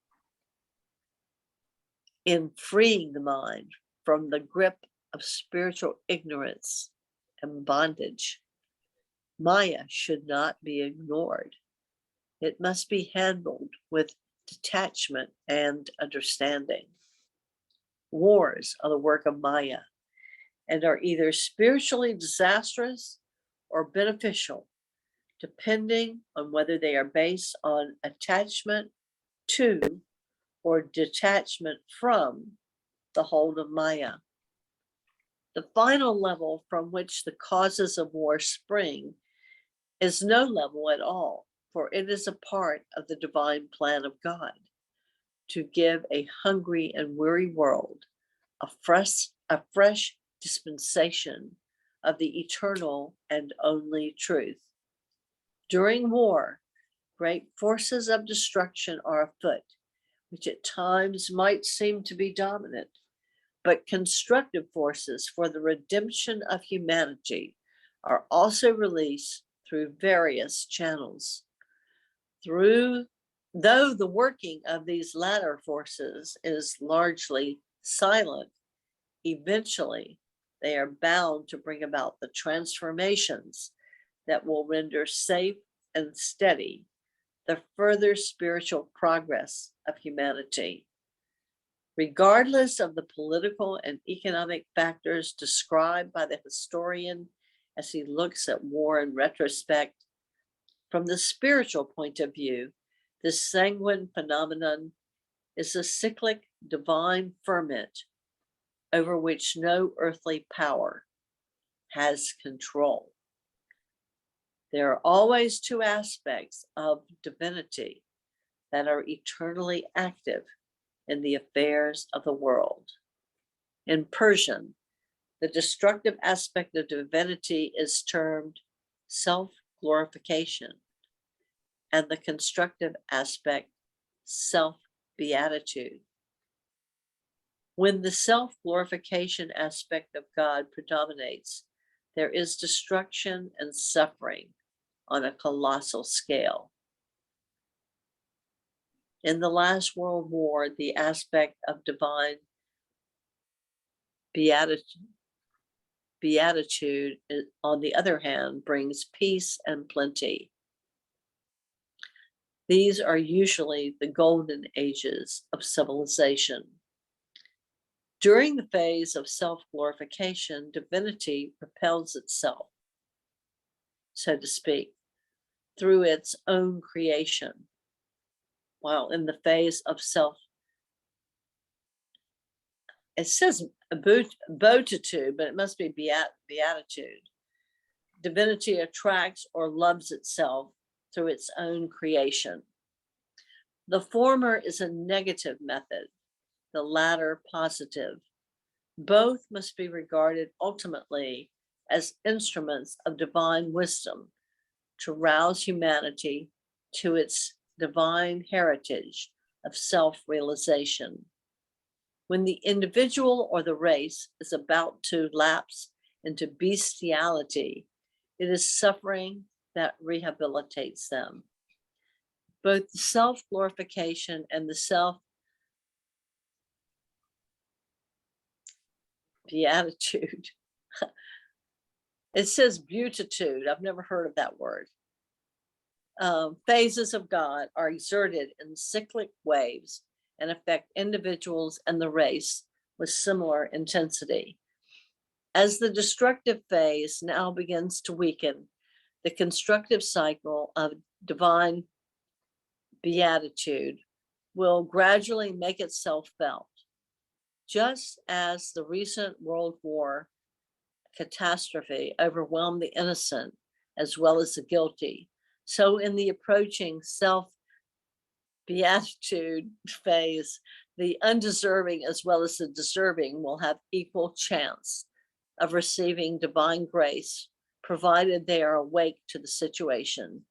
in freeing the mind from the grip of spiritual ignorance and bondage. Maya should not be ignored. It must be handled with detachment and understanding. Wars are the work of Maya and are either spiritually disastrous or beneficial, depending on whether they are based on attachment to or detachment from the hold of Maya. The final level from which the causes of war spring is no level at all, for it is a part of the divine plan of God to give a hungry and weary world a fresh dispensation of the eternal and only truth. During war, great forces of destruction are afoot, which at times might seem to be dominant, but constructive forces for the redemption of humanity are also released through various channels. Though the working of these latter forces is largely silent, eventually they are bound to bring about the transformations that will render safe and steady the further spiritual progress of humanity. Regardless of the political and economic factors described by the historian as he looks at war in retrospect, from the spiritual point of view, this sanguine phenomenon is a cyclic divine ferment over which no earthly power has control. There are always two aspects of divinity that are eternally active in the affairs of the world. In Persian, the destructive aspect of divinity is termed self-glorification, and the constructive aspect, self-beatitude. When the self-glorification aspect of God predominates, there is destruction and suffering on a colossal scale. In the last World War, the aspect of divine beatitude, on the other hand, brings peace and plenty. These are usually the golden ages of civilization. During the phase of self-glorification, divinity propels itself, so to speak, through its own creation, while in the phase of it says beatitude, but it must be beatitude. Divinity attracts or loves itself through its own creation. The former is a negative method, the latter positive. Both must be regarded ultimately as instruments of divine wisdom to rouse humanity to its divine heritage of self-realization. When the individual or the race is about to lapse into bestiality, it is suffering that rehabilitates them. Both the self-glorification and the self-beatitude. It says beatitude. I've never heard of that word. Phases of God are exerted in cyclic waves and affect individuals and the race with similar intensity. As the destructive phase now begins to weaken, the constructive cycle of divine beatitude will gradually make itself felt. Just as the recent World War catastrophe overwhelmed the innocent as well as the guilty, so in the approaching self-beatitude phase, the undeserving as well as the deserving will have equal chance of receiving divine grace, provided they are awake to the situation.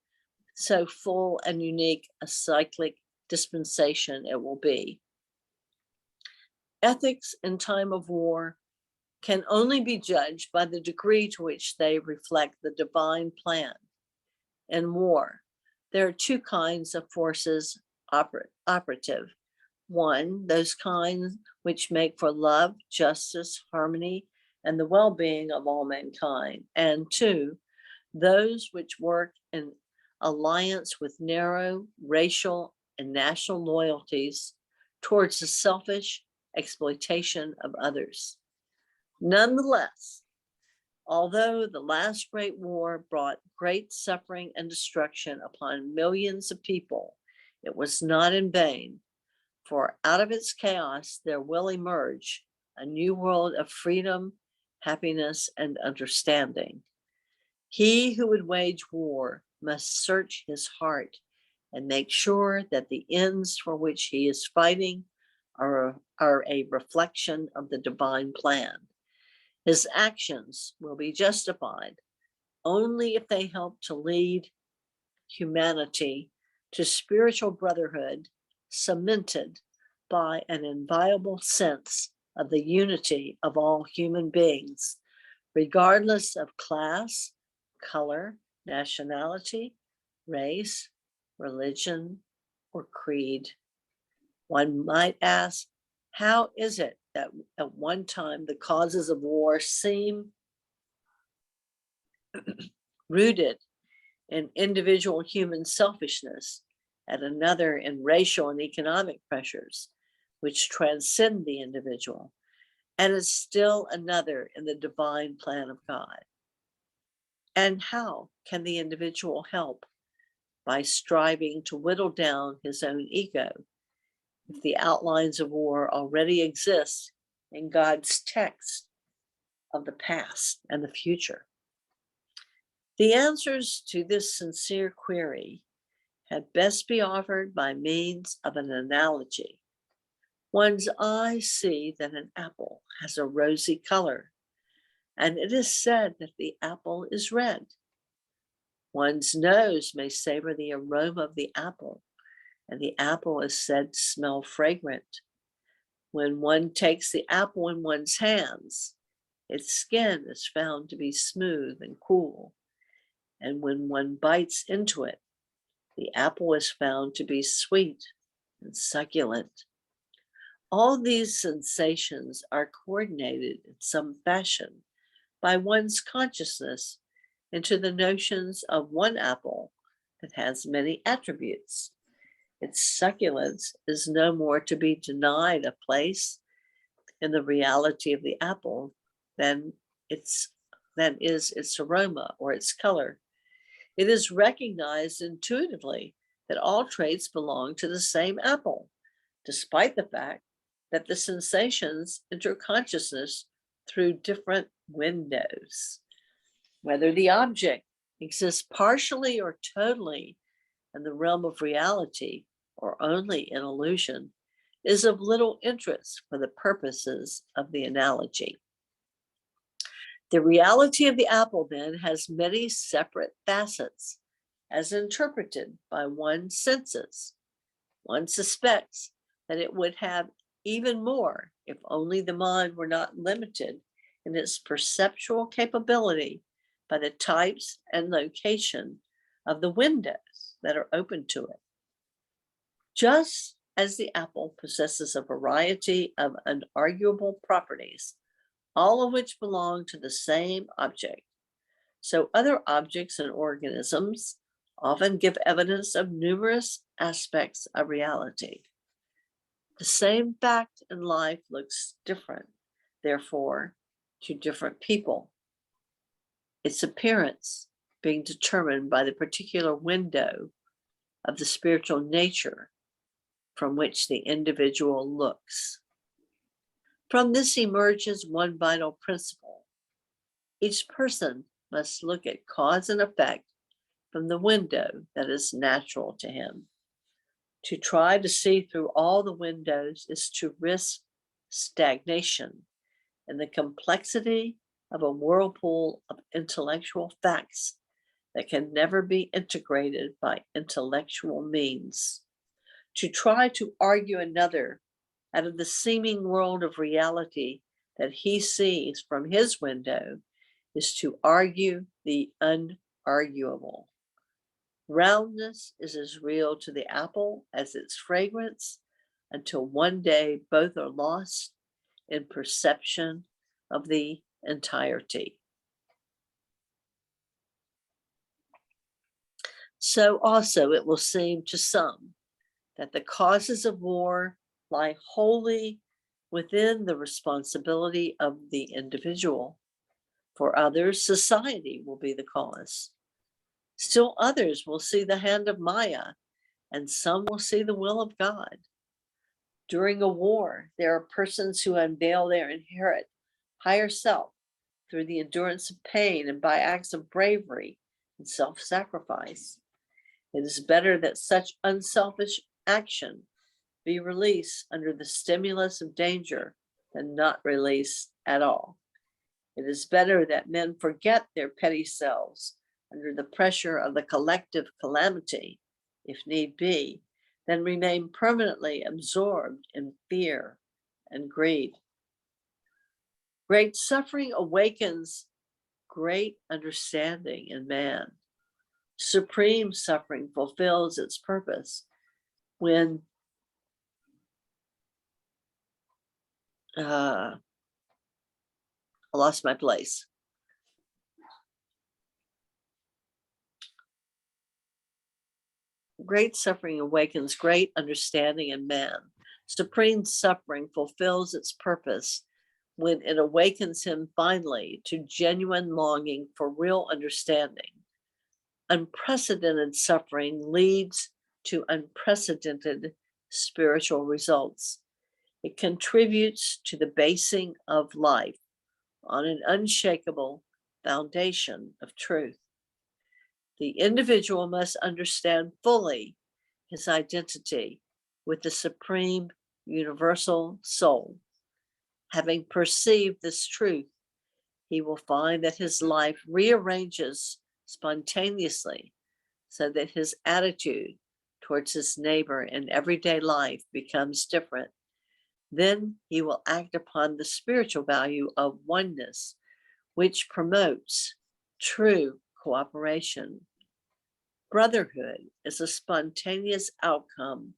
So full and unique a cyclic dispensation it will be. Ethics in time of war can only be judged by the degree to which they reflect the divine plan. In war, there are two kinds of forces operative. One, those kinds which make for love, justice, harmony, and the well-being of all mankind. And two, those which work in alliance with narrow racial and national loyalties towards the selfish exploitation of others. Nonetheless, although the last Great War brought great suffering and destruction upon millions of people, it was not in vain, for out of its chaos there will emerge a new world of freedom, happiness, and understanding. He who would wage war must search his heart and make sure that the ends for which he is fighting are a reflection of the divine plan. His actions will be justified only if they help to lead humanity to spiritual brotherhood cemented by an inviolable sense of the unity of all human beings, regardless of class, color, nationality, race, religion, or creed. One might ask, how is it that at one time the causes of war seem rooted in individual human selfishness, and another in racial and economic pressures, which transcend the individual, and is still another in the divine plan of God. And how can the individual help? By striving to whittle down his own ego, if the outlines of war already exist in God's text of the past and the future. The answers to this sincere query had best be offered by means of an analogy. One's eyes see that an apple has a rosy color, and it is said that the apple is red. One's nose may savor the aroma of the apple, and the apple is said to smell fragrant. When one takes the apple in one's hands, its skin is found to be smooth and cool, and when one bites into it, the apple is found to be sweet and succulent. All these sensations are coordinated in some fashion by one's consciousness into the notions of one apple that has many attributes. Its succulence is no more to be denied a place in the reality of the apple than is its aroma or its color. It is recognized intuitively that all traits belong to the same apple, despite the fact that the sensations enter consciousness through different windows. Whether the object exists partially or totally in the realm of reality or only in illusion is of little interest for the purposes of the analogy. The reality of the apple, then, has many separate facets as interpreted by one's senses. One suspects that it would have even more if only the mind were not limited in its perceptual capability by the types and location of the windows that are open to it. Just as the apple possesses a variety of unarguable properties, all of which belong to the same object, so other objects and organisms often give evidence of numerous aspects of reality. The same fact in life looks different, therefore, to different people, its appearance being determined by the particular window of the spiritual nature from which the individual looks. From this emerges one vital principle. Each person must look at cause and effect from the window that is natural to him. To try to see through all the windows is to risk stagnation in the complexity of a whirlpool of intellectual facts that can never be integrated by intellectual means. To try to argue another out of the seeming world of reality that he sees from his window is to argue the unarguable. Roundness is as real to the apple as its fragrance, until one day both are lost in perception of the entirety. So also it will seem to some that the causes of war lie wholly within the responsibility of the individual. For others, society will be the cause. Still others will see the hand of Maya, and some will see the will of God. During a war, there are persons who unveil their inherent higher self through the endurance of pain and by acts of bravery and self-sacrifice. It is better that such unselfish action be released under the stimulus of danger than not released at all. It is better that men forget their petty selves under the pressure of the collective calamity, if need be, than remain permanently absorbed in fear and greed. Great suffering awakens great understanding in man. Supreme suffering fulfills its purpose when I lost my place. Great suffering awakens great understanding in man. Supreme suffering fulfills its purpose when it awakens him finally to genuine longing for real understanding. Unprecedented suffering leads to unprecedented spiritual results. It contributes to the basing of life on an unshakable foundation of truth. The individual must understand fully his identity with the supreme universal soul. Having perceived this truth, he will find that his life rearranges spontaneously so that his attitude towards his neighbor in everyday life becomes different. Then he will act upon the spiritual value of oneness, which promotes true cooperation. Brotherhood is a spontaneous outcome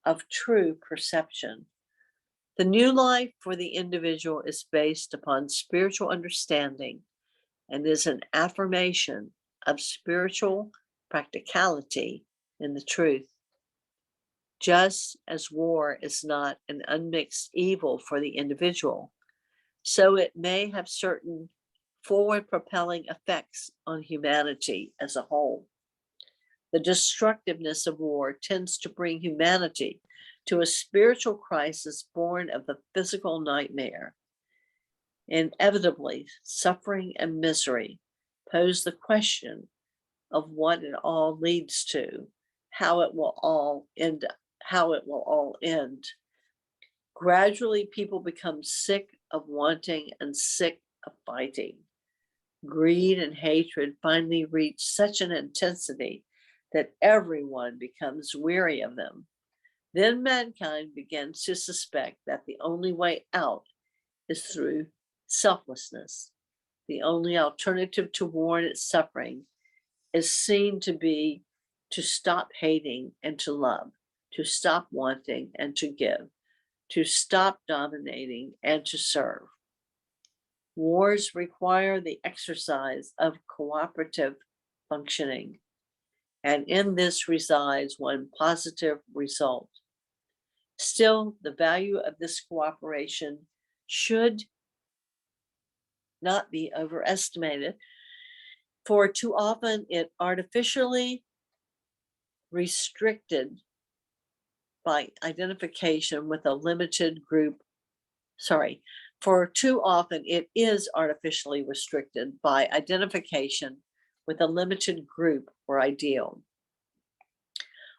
of true perception. The new life for the individual is based upon spiritual understanding and is an affirmation of spiritual practicality in the truth. Just as war is not an unmixed evil for the individual, so it may have certain forward propelling effects on humanity as a whole. The destructiveness of war tends to bring humanity to a spiritual crisis born of the physical nightmare. Inevitably, suffering and misery pose the question of what it all leads to, how it will all end. Gradually, people become sick of wanting and sick of fighting. Greed and hatred finally reach such an intensity that everyone becomes weary of them. Then mankind begins to suspect that the only way out is through selflessness. The only alternative to war and its suffering is seen to be to stop hating and to love, to stop wanting and to give, to stop dominating and to serve. Wars require the exercise of cooperative functioning, and in this resides one positive result. Still, the value of this cooperation should not be overestimated, for too often it artificially restricted by identification with a limited group. For too often it is artificially restricted by identification with a limited group or ideal.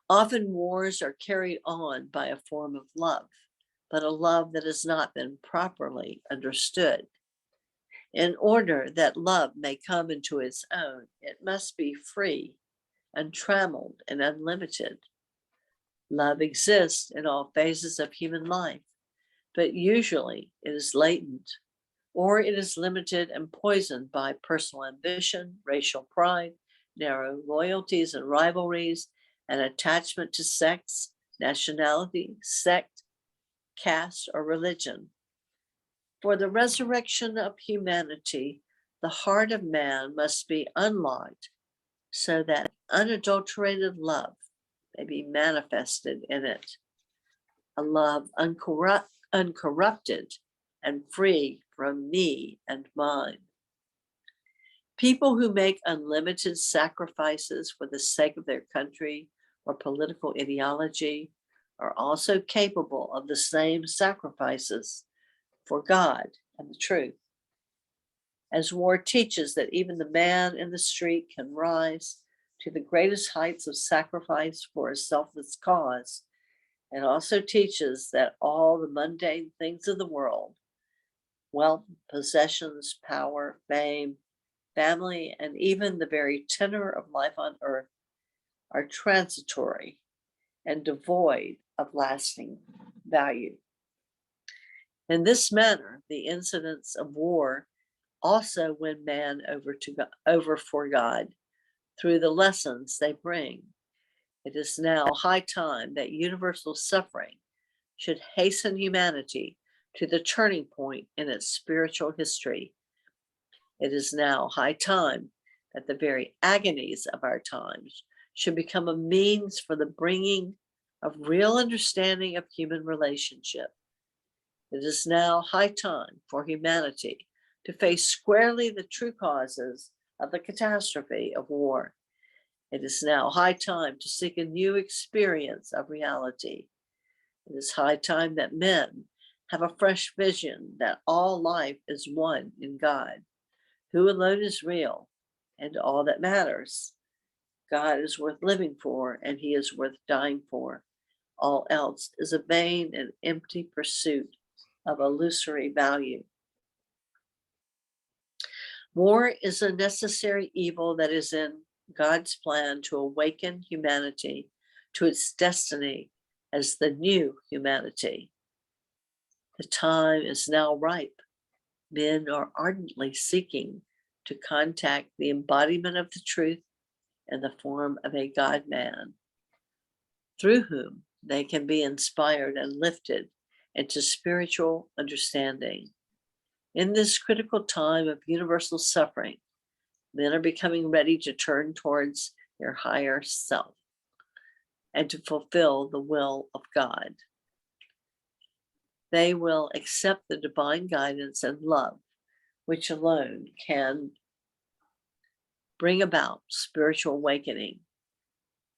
Often wars are carried on by a form of love, but a love that has not been properly understood. In order that love may come into its own, it must be free, untrammeled, and unlimited. Love exists in all phases of human life, but usually it is latent, or it is limited and poisoned by personal ambition, racial pride, narrow loyalties and rivalries, and attachment to sex, nationality, sect, caste, or religion. For the resurrection of humanity, the heart of man must be unlocked so that unadulterated love may be manifested in it. A love uncorrupted and free from me and mine. People who make unlimited sacrifices for the sake of their country or political ideology are also capable of the same sacrifices for God and the truth. As war teaches that even the man in the street can rise to the greatest heights of sacrifice for a selfless cause, it also teaches that all the mundane things of the world, wealth, possessions, power, fame, family, and even the very tenor of life on earth, are transitory and devoid of lasting value. In this manner, the incidents of war also win man over for God through the lessons they bring. It is now high time that universal suffering should hasten humanity to the turning point in its spiritual history. It is now high time that the very agonies of our times should become a means for the bringing of real understanding of human relationship. It is now high time for humanity to face squarely the true causes of the catastrophe of war. It is now high time to seek a new experience of reality. It is high time that men have a fresh vision that all life is one in God, who alone is real and all that matters. God is worth living for, and he is worth dying for. All else is a vain and empty pursuit of illusory value. War is a necessary evil that is in God's plan to awaken humanity to its destiny as the new humanity. The time is now ripe. Men are ardently seeking to contact the embodiment of the truth in the form of a God-man, through whom they can be inspired and lifted into spiritual understanding. In this critical time of universal suffering, men are becoming ready to turn towards their higher self and to fulfill the will of God. They will accept the divine guidance and love, which alone can bring about spiritual awakening.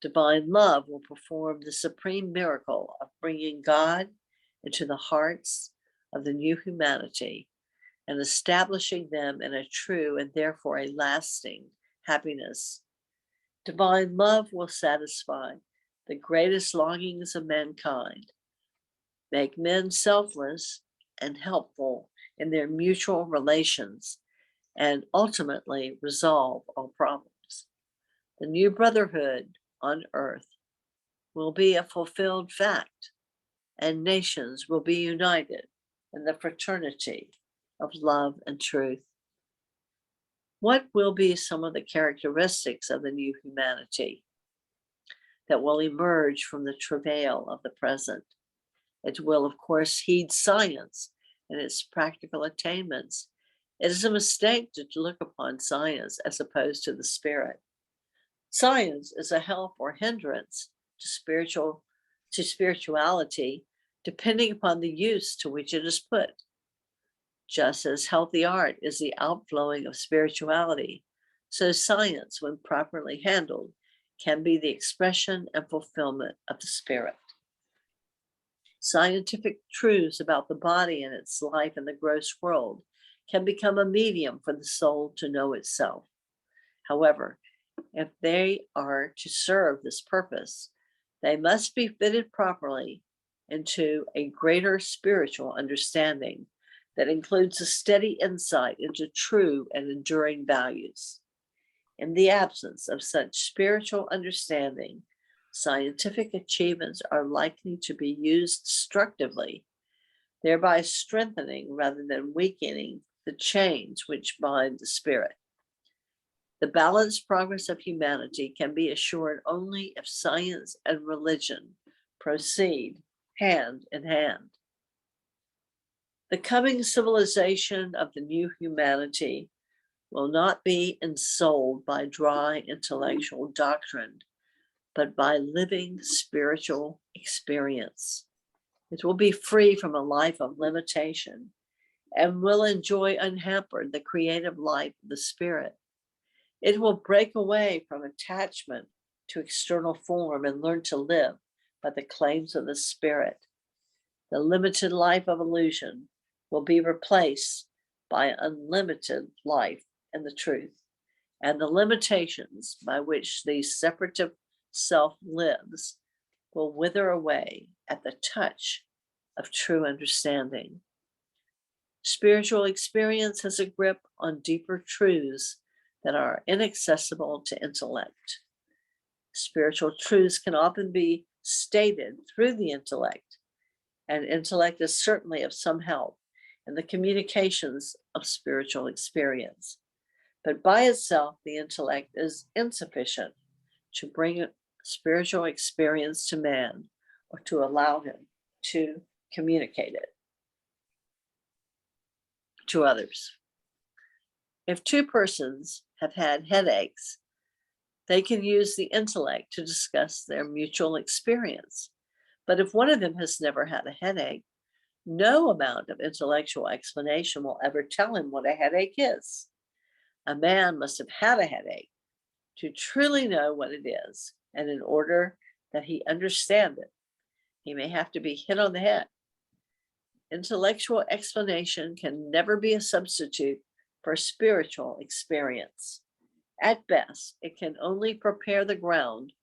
Divine love will perform the supreme miracle of bringing God into the hearts of the new humanity and establishing them in a true and therefore a lasting happiness. Divine love will satisfy the greatest longings of mankind, make men selfless and helpful in their mutual relations, and ultimately resolve all problems. The new brotherhood on earth will be a fulfilled fact, and nations will be united in the fraternity of love and truth. What will be some of the characteristics of the new humanity that will emerge from the travail of the present? It will, of course, heed science and its practical attainments. It is a mistake to look upon science as opposed to the spirit. Science is a help or hindrance to spirituality, depending upon the use to which it is put. Just as healthy art is the outflowing of spirituality, so science, when properly handled, can be the expression and fulfillment of the spirit. Scientific truths about the body and its life in the gross world can become a medium for the soul to know itself. However, if they are to serve this purpose, they must be fitted properly into a greater spiritual understanding that includes a steady insight into true and enduring values. In the absence of such spiritual understanding, scientific achievements are likely to be used destructively, thereby strengthening rather than weakening the chains which bind the spirit. The balanced progress of humanity can be assured only if science and religion proceed hand in hand. The coming civilization of the new humanity will not be ensouled by dry intellectual doctrine, but by living spiritual experience. It will be free from a life of limitation and will enjoy unhampered the creative life of the spirit. It will break away from attachment to external form and learn to live by the claims of the spirit. The limited life of illusion will be replaced by unlimited life in the truth, and the limitations by which the separative self lives will wither away at the touch of true understanding. Spiritual experience has a grip on deeper truths that are inaccessible to intellect. Spiritual truths can often be stated through the intellect, and intellect is certainly of some help in the communications of spiritual experience. But by itself, the intellect is insufficient to bring spiritual experience to man or to allow him to communicate it to others. If two persons have had headaches They can use the intellect to discuss their mutual experience. But if one of them has never had a headache, no amount of intellectual explanation will ever tell him what a headache is. A man must have had a headache to truly know what it is, and in order that he understand it, he may have to be hit on the head. Intellectual explanation can never be a substitute for spiritual experience. At best, it can only prepare the ground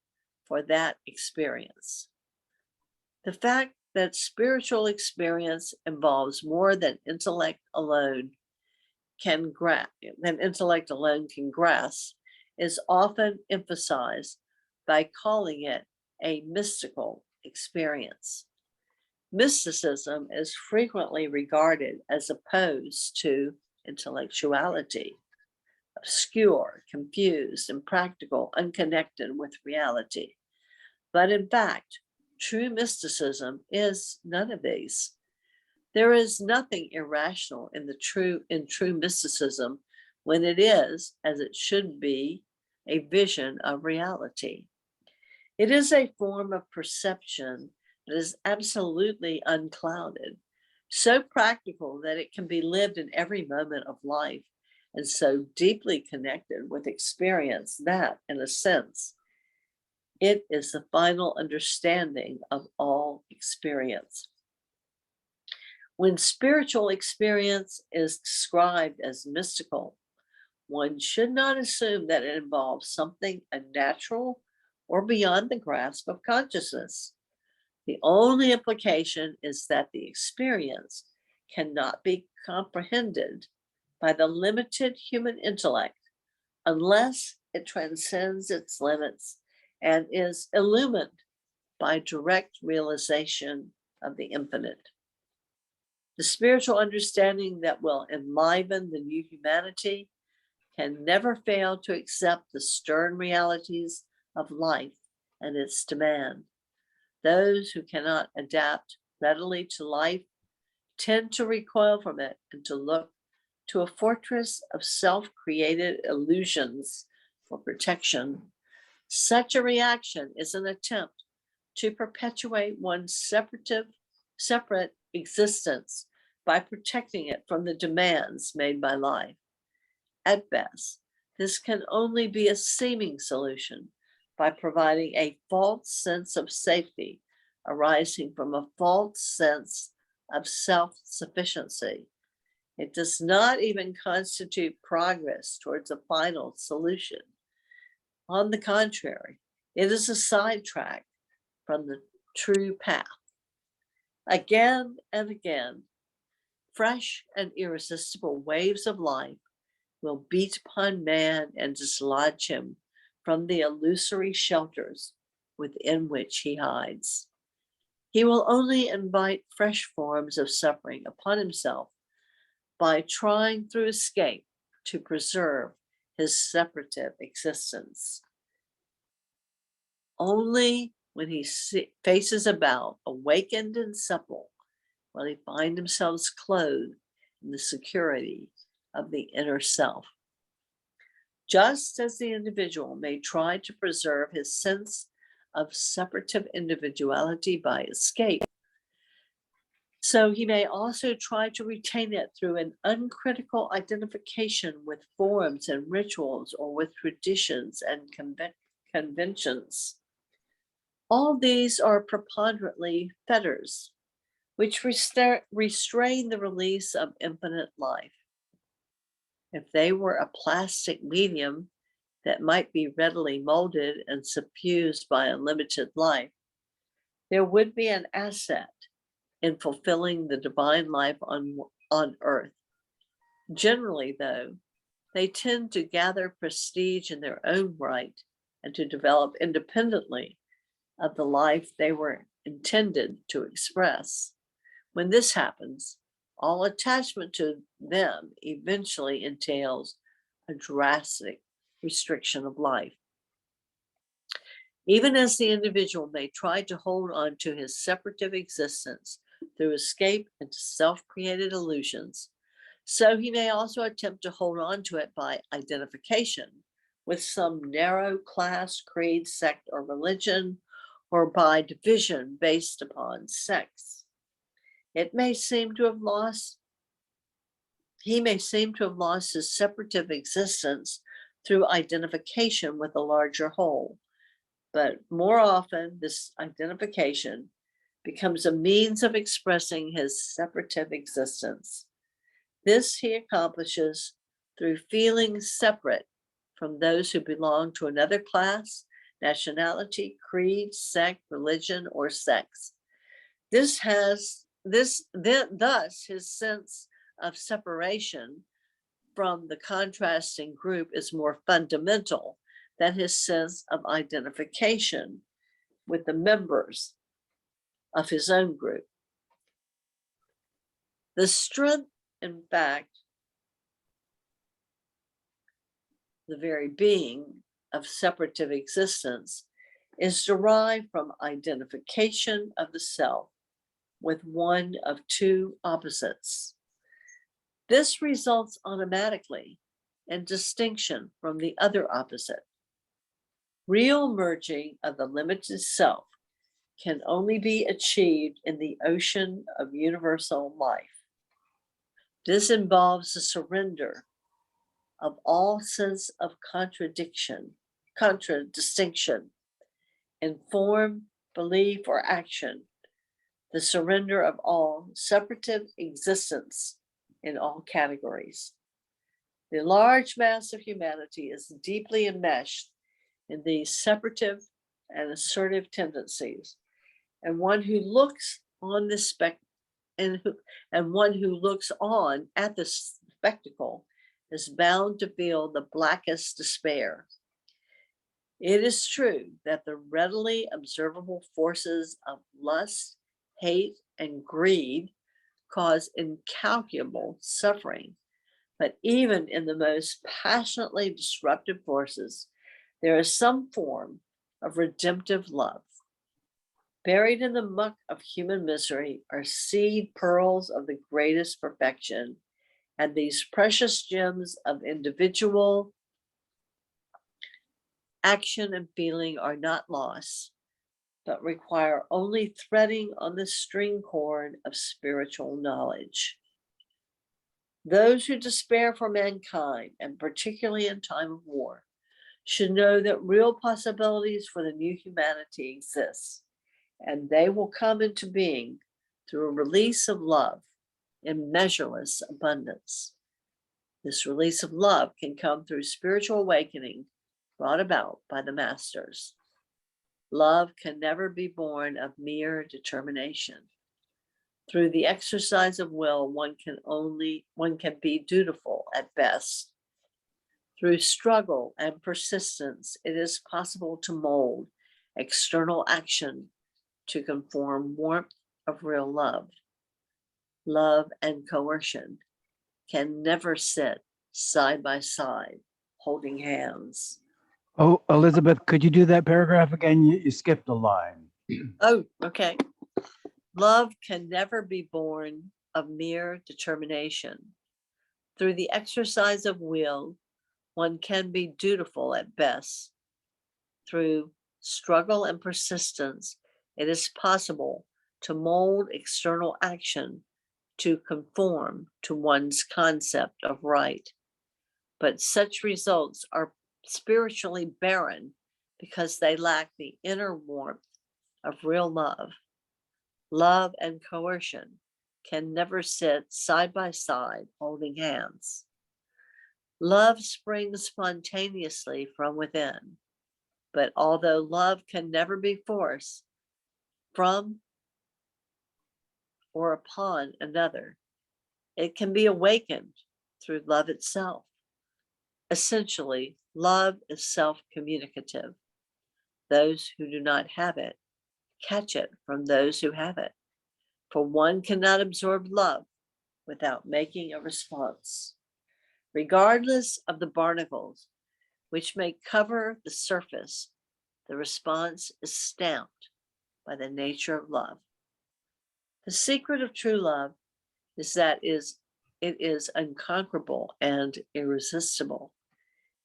for that experience. The fact that spiritual experience involves more than intellect alone can grasp is often emphasized by calling it a mystical experience. Mysticism is frequently regarded as opposed to intellectuality, obscure, confused, impractical, unconnected with reality. But in fact, true mysticism is none of these. There is nothing irrational in true mysticism when it is, as it should be, a vision of reality. It is a form of perception that is absolutely unclouded, so practical that it can be lived in every moment of life, and so deeply connected with experience that, in a sense, it is the final understanding of all experience. When spiritual experience is described as mystical, one should not assume that it involves something unnatural or beyond the grasp of consciousness. The only implication is that the experience cannot be comprehended by the limited human intellect unless it transcends its limits and is illumined by direct realization of the infinite. The spiritual understanding that will enliven the new humanity can never fail to accept the stern realities of life and its demand. Those who cannot adapt readily to life tend to recoil from it and to look to a fortress of self-created illusions for protection. Such a reaction is an attempt to perpetuate one's separate existence by protecting it from the demands made by life. At best, this can only be a seeming solution by providing a false sense of safety arising from a false sense of self-sufficiency. It does not even constitute progress towards a final solution. On the contrary, it is a sidetrack from the true path. Again and again, fresh and irresistible waves of life will beat upon man and dislodge him from the illusory shelters within which he hides. He will only invite fresh forms of suffering upon himself by trying through escape to preserve his separative existence. Only when he faces about, awakened and supple, will he find himself clothed in the security of the inner self. Just as the individual may try to preserve his sense of separative individuality by escape, so he may also try to retain it through an uncritical identification with forms and rituals or with traditions and conventions. All these are preponderantly fetters which restrain the release of infinite life. If they were a plastic medium that might be readily molded and suffused by unlimited life, there would be an asset in fulfilling the divine life on earth. Generally, though, they tend to gather prestige in their own right and to develop independently of the life they were intended to express. When this happens, all attachment to them eventually entails a drastic restriction of life. Even as the individual may try to hold on to his separative existence through escape into self-created illusions, so he may also attempt to hold on to it by identification with some narrow class, creed, sect, or religion, or by division based upon sex. He may seem to have lost his separative existence through identification with a larger whole, but more often this identification becomes a means of expressing his separative existence. This he accomplishes through feeling separate from those who belong to another class, nationality, creed, sect, religion, or sex. Thus his sense of separation from the contrasting group is more fundamental than his sense of identification with the members of his own group. The strength, in fact, the very being of separative existence is derived from identification of the self with one of two opposites. This results automatically in distinction from the other opposite. Real merging of the limited self can only be achieved in the ocean of universal life. This involves the surrender of all sense of contradistinction in form, belief, or action, the surrender of all separative existence in all categories. The large mass of humanity is deeply enmeshed in these separative and assertive tendencies, and one who looks on this one who looks on at this spectacle is bound to feel the blackest despair. It is true that the readily observable forces of lust, hate, and greed cause incalculable suffering, but even in the most passionately disruptive forces, there is some form of redemptive love. Buried in the muck of human misery are seed pearls of the greatest perfection, and these precious gems of individual action and feeling are not lost, but require only threading on the string cord of spiritual knowledge. Those who despair for mankind, and particularly in time of war, should know that real possibilities for the new humanity exist, and they will come into being through a release of love in measureless abundance. This release of love can come through spiritual awakening brought about by the masters. Love can never be born of mere determination. Through the exercise of will, one can be dutiful at best. Through struggle and persistence, it is possible to mold external action to conform warmth of real love. Love and coercion can never sit side by side, holding hands. Oh, Elizabeth, could you do that paragraph again? You skipped a line. Oh, okay. Love can never be born of mere determination. Through the exercise of will, one can be dutiful at best. Through struggle and persistence, it is possible to mold external action to conform to one's concept of right. But such results are spiritually barren because they lack the inner warmth of real love. Love and coercion can never sit side by side holding hands. Love springs spontaneously from within, but although love can never be forced from or upon another, it can be awakened through love itself. Essentially, love is self-communicative. Those who do not have it catch it from those who have it, for one cannot absorb love without making a response. Regardless of the barnacles which may cover the surface, the response is stamped by the nature of love. The secret of true love is that it is unconquerable and irresistible.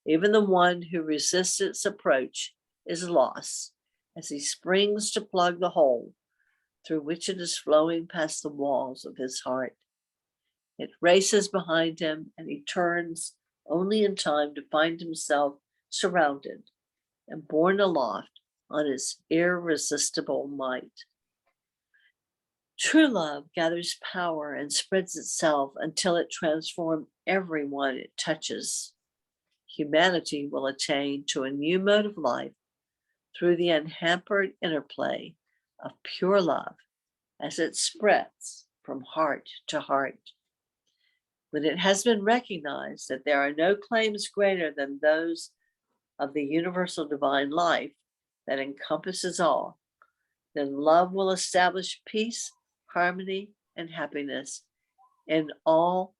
Even the one who resists its approach is lost as he springs to plug the hole through which it is flowing past the walls of his heart. It races behind him, and he turns only in time to find himself surrounded and borne aloft on its irresistible might. True love gathers power and spreads itself until it transforms everyone it touches. Humanity will attain to a new mode of life through the unhampered interplay of pure love as it spreads from heart to heart. When it has been recognized that there are no claims greater than those of the universal divine life that encompasses all, then love will establish peace, harmony, and happiness in all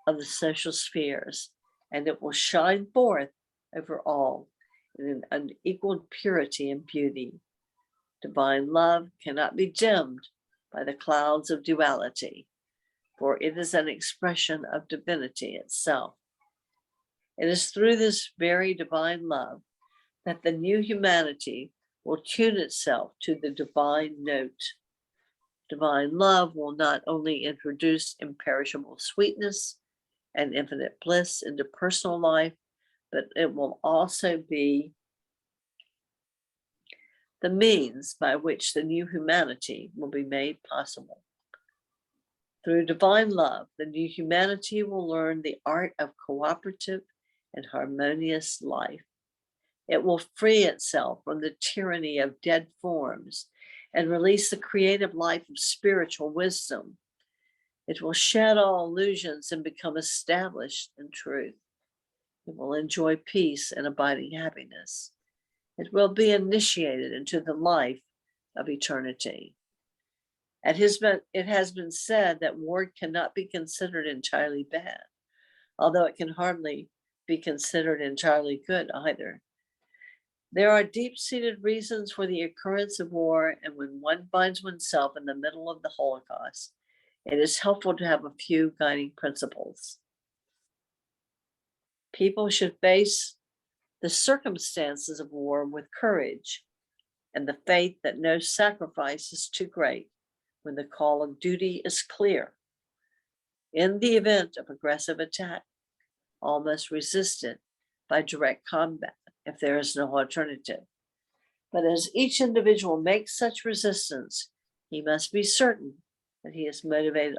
of the social spheres, and it will shine forth over all in an unequaled purity and beauty. Divine love cannot be dimmed by the clouds of duality, for it is an expression of divinity itself. It is through this very divine love that the new humanity will tune itself to the divine note. Divine love will not only introduce imperishable sweetness and infinite bliss into personal life, but it will also be the means by which the new humanity will be made possible. Through divine love, the new humanity will learn the art of cooperative and harmonious life. It will free itself from the tyranny of dead forms and release the creative life of spiritual wisdom. It will shed all illusions and become established in truth. It will enjoy peace and abiding happiness. It will be initiated into the life of eternity. It has been said that war cannot be considered entirely bad, although it can hardly be considered entirely good either. There are deep-seated reasons for the occurrence of war, and when one finds oneself in the middle of the Holocaust, it is helpful to have a few guiding principles. People should face the circumstances of war with courage and the faith that no sacrifice is too great when the call of duty is clear. In the event of aggressive attack, all must resist it by direct combat if there is no alternative. But as each individual makes such resistance, he must be certain that he is motivated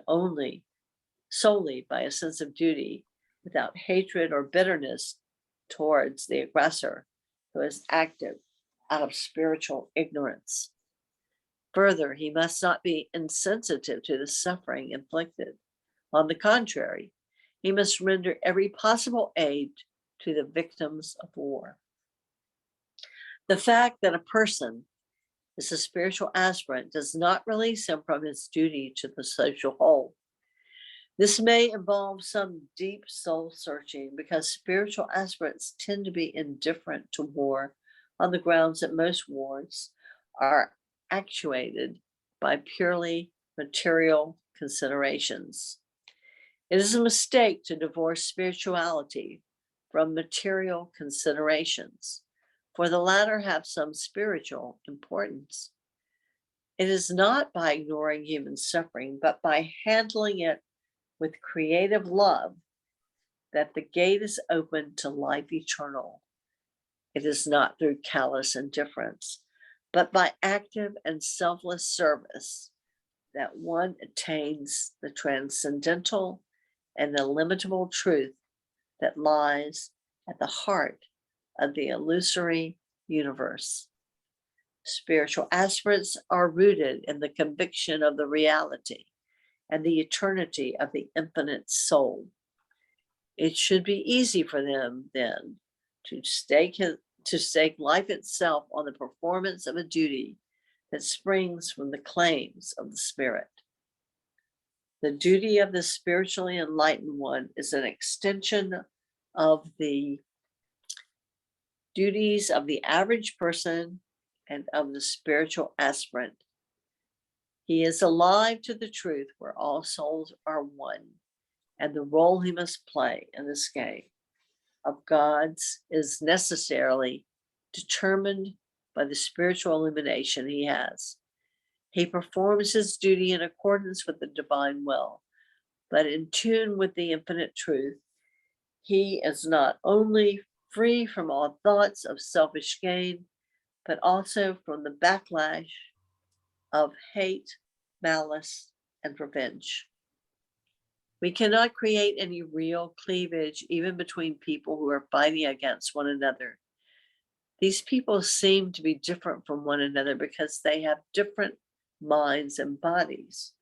solely by a sense of duty, without hatred or bitterness towards the aggressor who is active out of spiritual ignorance. Further, he must not be insensitive to the suffering inflicted. On the contrary, he must render every possible aid to the victims of war. The fact that a person is a spiritual aspirant does not release him from his duty to the social whole. This may involve some deep soul searching, because spiritual aspirants tend to be indifferent to war on the grounds that most wars are actuated by purely material considerations. It is a mistake to divorce spirituality from material considerations, for the latter have some spiritual importance. It is not by ignoring human suffering, but by handling it with creative love that the gate is open to life eternal. It is not through callous indifference, but by active and selfless service that one attains the transcendental and illimitable truth that lies at the heart of the illusory universe. Spiritual aspirants are rooted in the conviction of the reality and the eternity of the infinite soul. It should be easy for them then to stake life itself on the performance of a duty that springs from the claims of the spirit. The duty of the spiritually enlightened one is an extension of the duties of the average person and of the spiritual aspirant. He is alive to the truth where all souls are one, and the role he must play in this game. of gods is necessarily determined by the spiritual illumination he has. He performs his duty in accordance with the divine will, but in tune with the infinite truth. He is not only free from all thoughts of selfish gain, but also from the backlash of hate, malice, and revenge. We cannot create any real cleavage even between people who are fighting against one another. These people seem to be different from one another because they have different minds and bodies.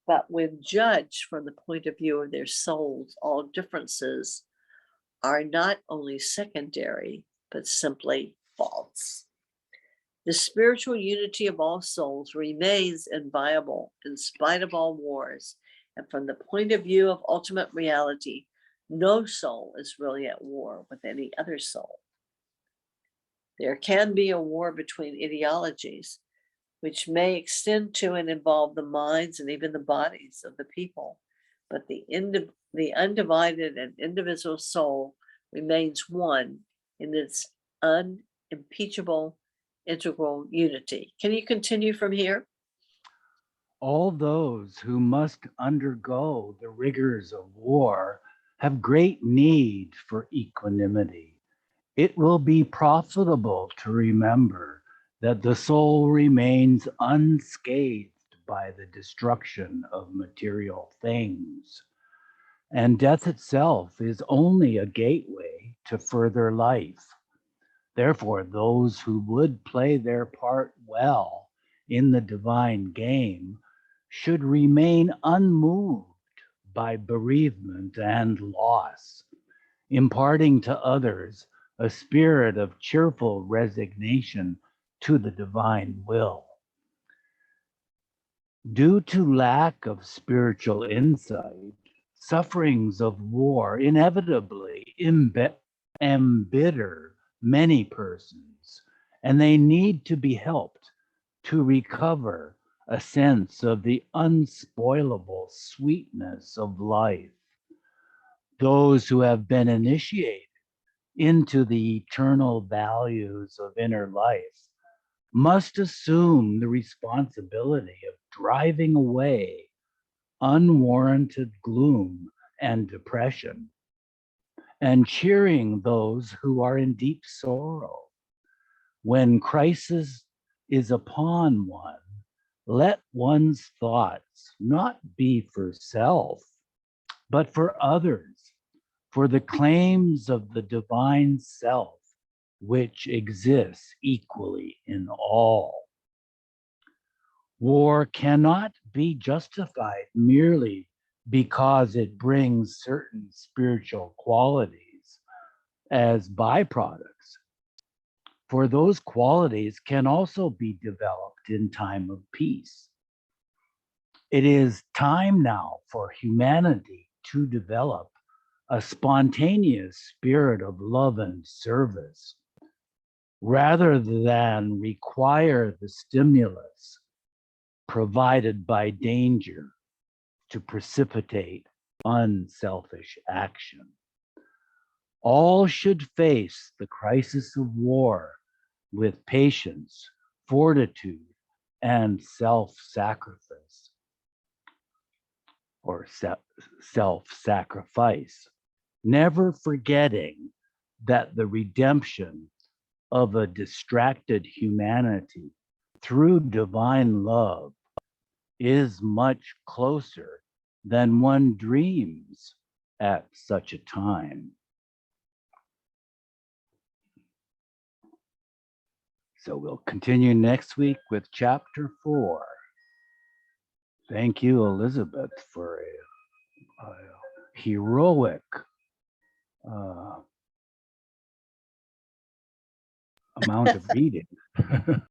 But when judged from the point of view of their souls, all differences are not only secondary, but simply false. The spiritual unity of all souls remains inviolable in spite of all wars. And from the point of view of ultimate reality, no soul is really at war with any other soul. There can be a war between ideologies, which may extend to and involve the minds and even the bodies of the people. But the undivided and indivisible soul remains one in its unimpeachable integral unity. Can you continue from here? All those who must undergo the rigors of war have great need for equanimity. It will be profitable to remember that the soul remains unscathed by the destruction of material things, and death itself is only a gateway to further life. Therefore, those who would play their part well in the divine game should remain unmoved by bereavement and loss, imparting to others a spirit of cheerful resignation to the divine will. Due to lack of spiritual insight, sufferings of war inevitably embitter many persons, and they need to be helped to recover a sense of the unspoilable sweetness of life. Those who have been initiated into the eternal values of inner life must assume the responsibility of driving away unwarranted gloom and depression and cheering those who are in deep sorrow. When crisis is upon one, let one's thoughts not be for self, but for others, for the claims of the divine self, which exists equally in all. War cannot be justified merely because it brings certain spiritual qualities as byproducts, for those qualities can also be developed in time of peace. It is time now for humanity to develop a spontaneous spirit of love and service rather than require the stimulus provided by danger to precipitate unselfish action. All should face the crisis of war with patience, fortitude, and self-sacrifice or self-sacrifice, never forgetting that the redemption of a distracted humanity through divine love is much closer than one dreams at such a time. So we'll continue next week with chapter 4. Thank you, Elizabeth, for a heroic amount of reading.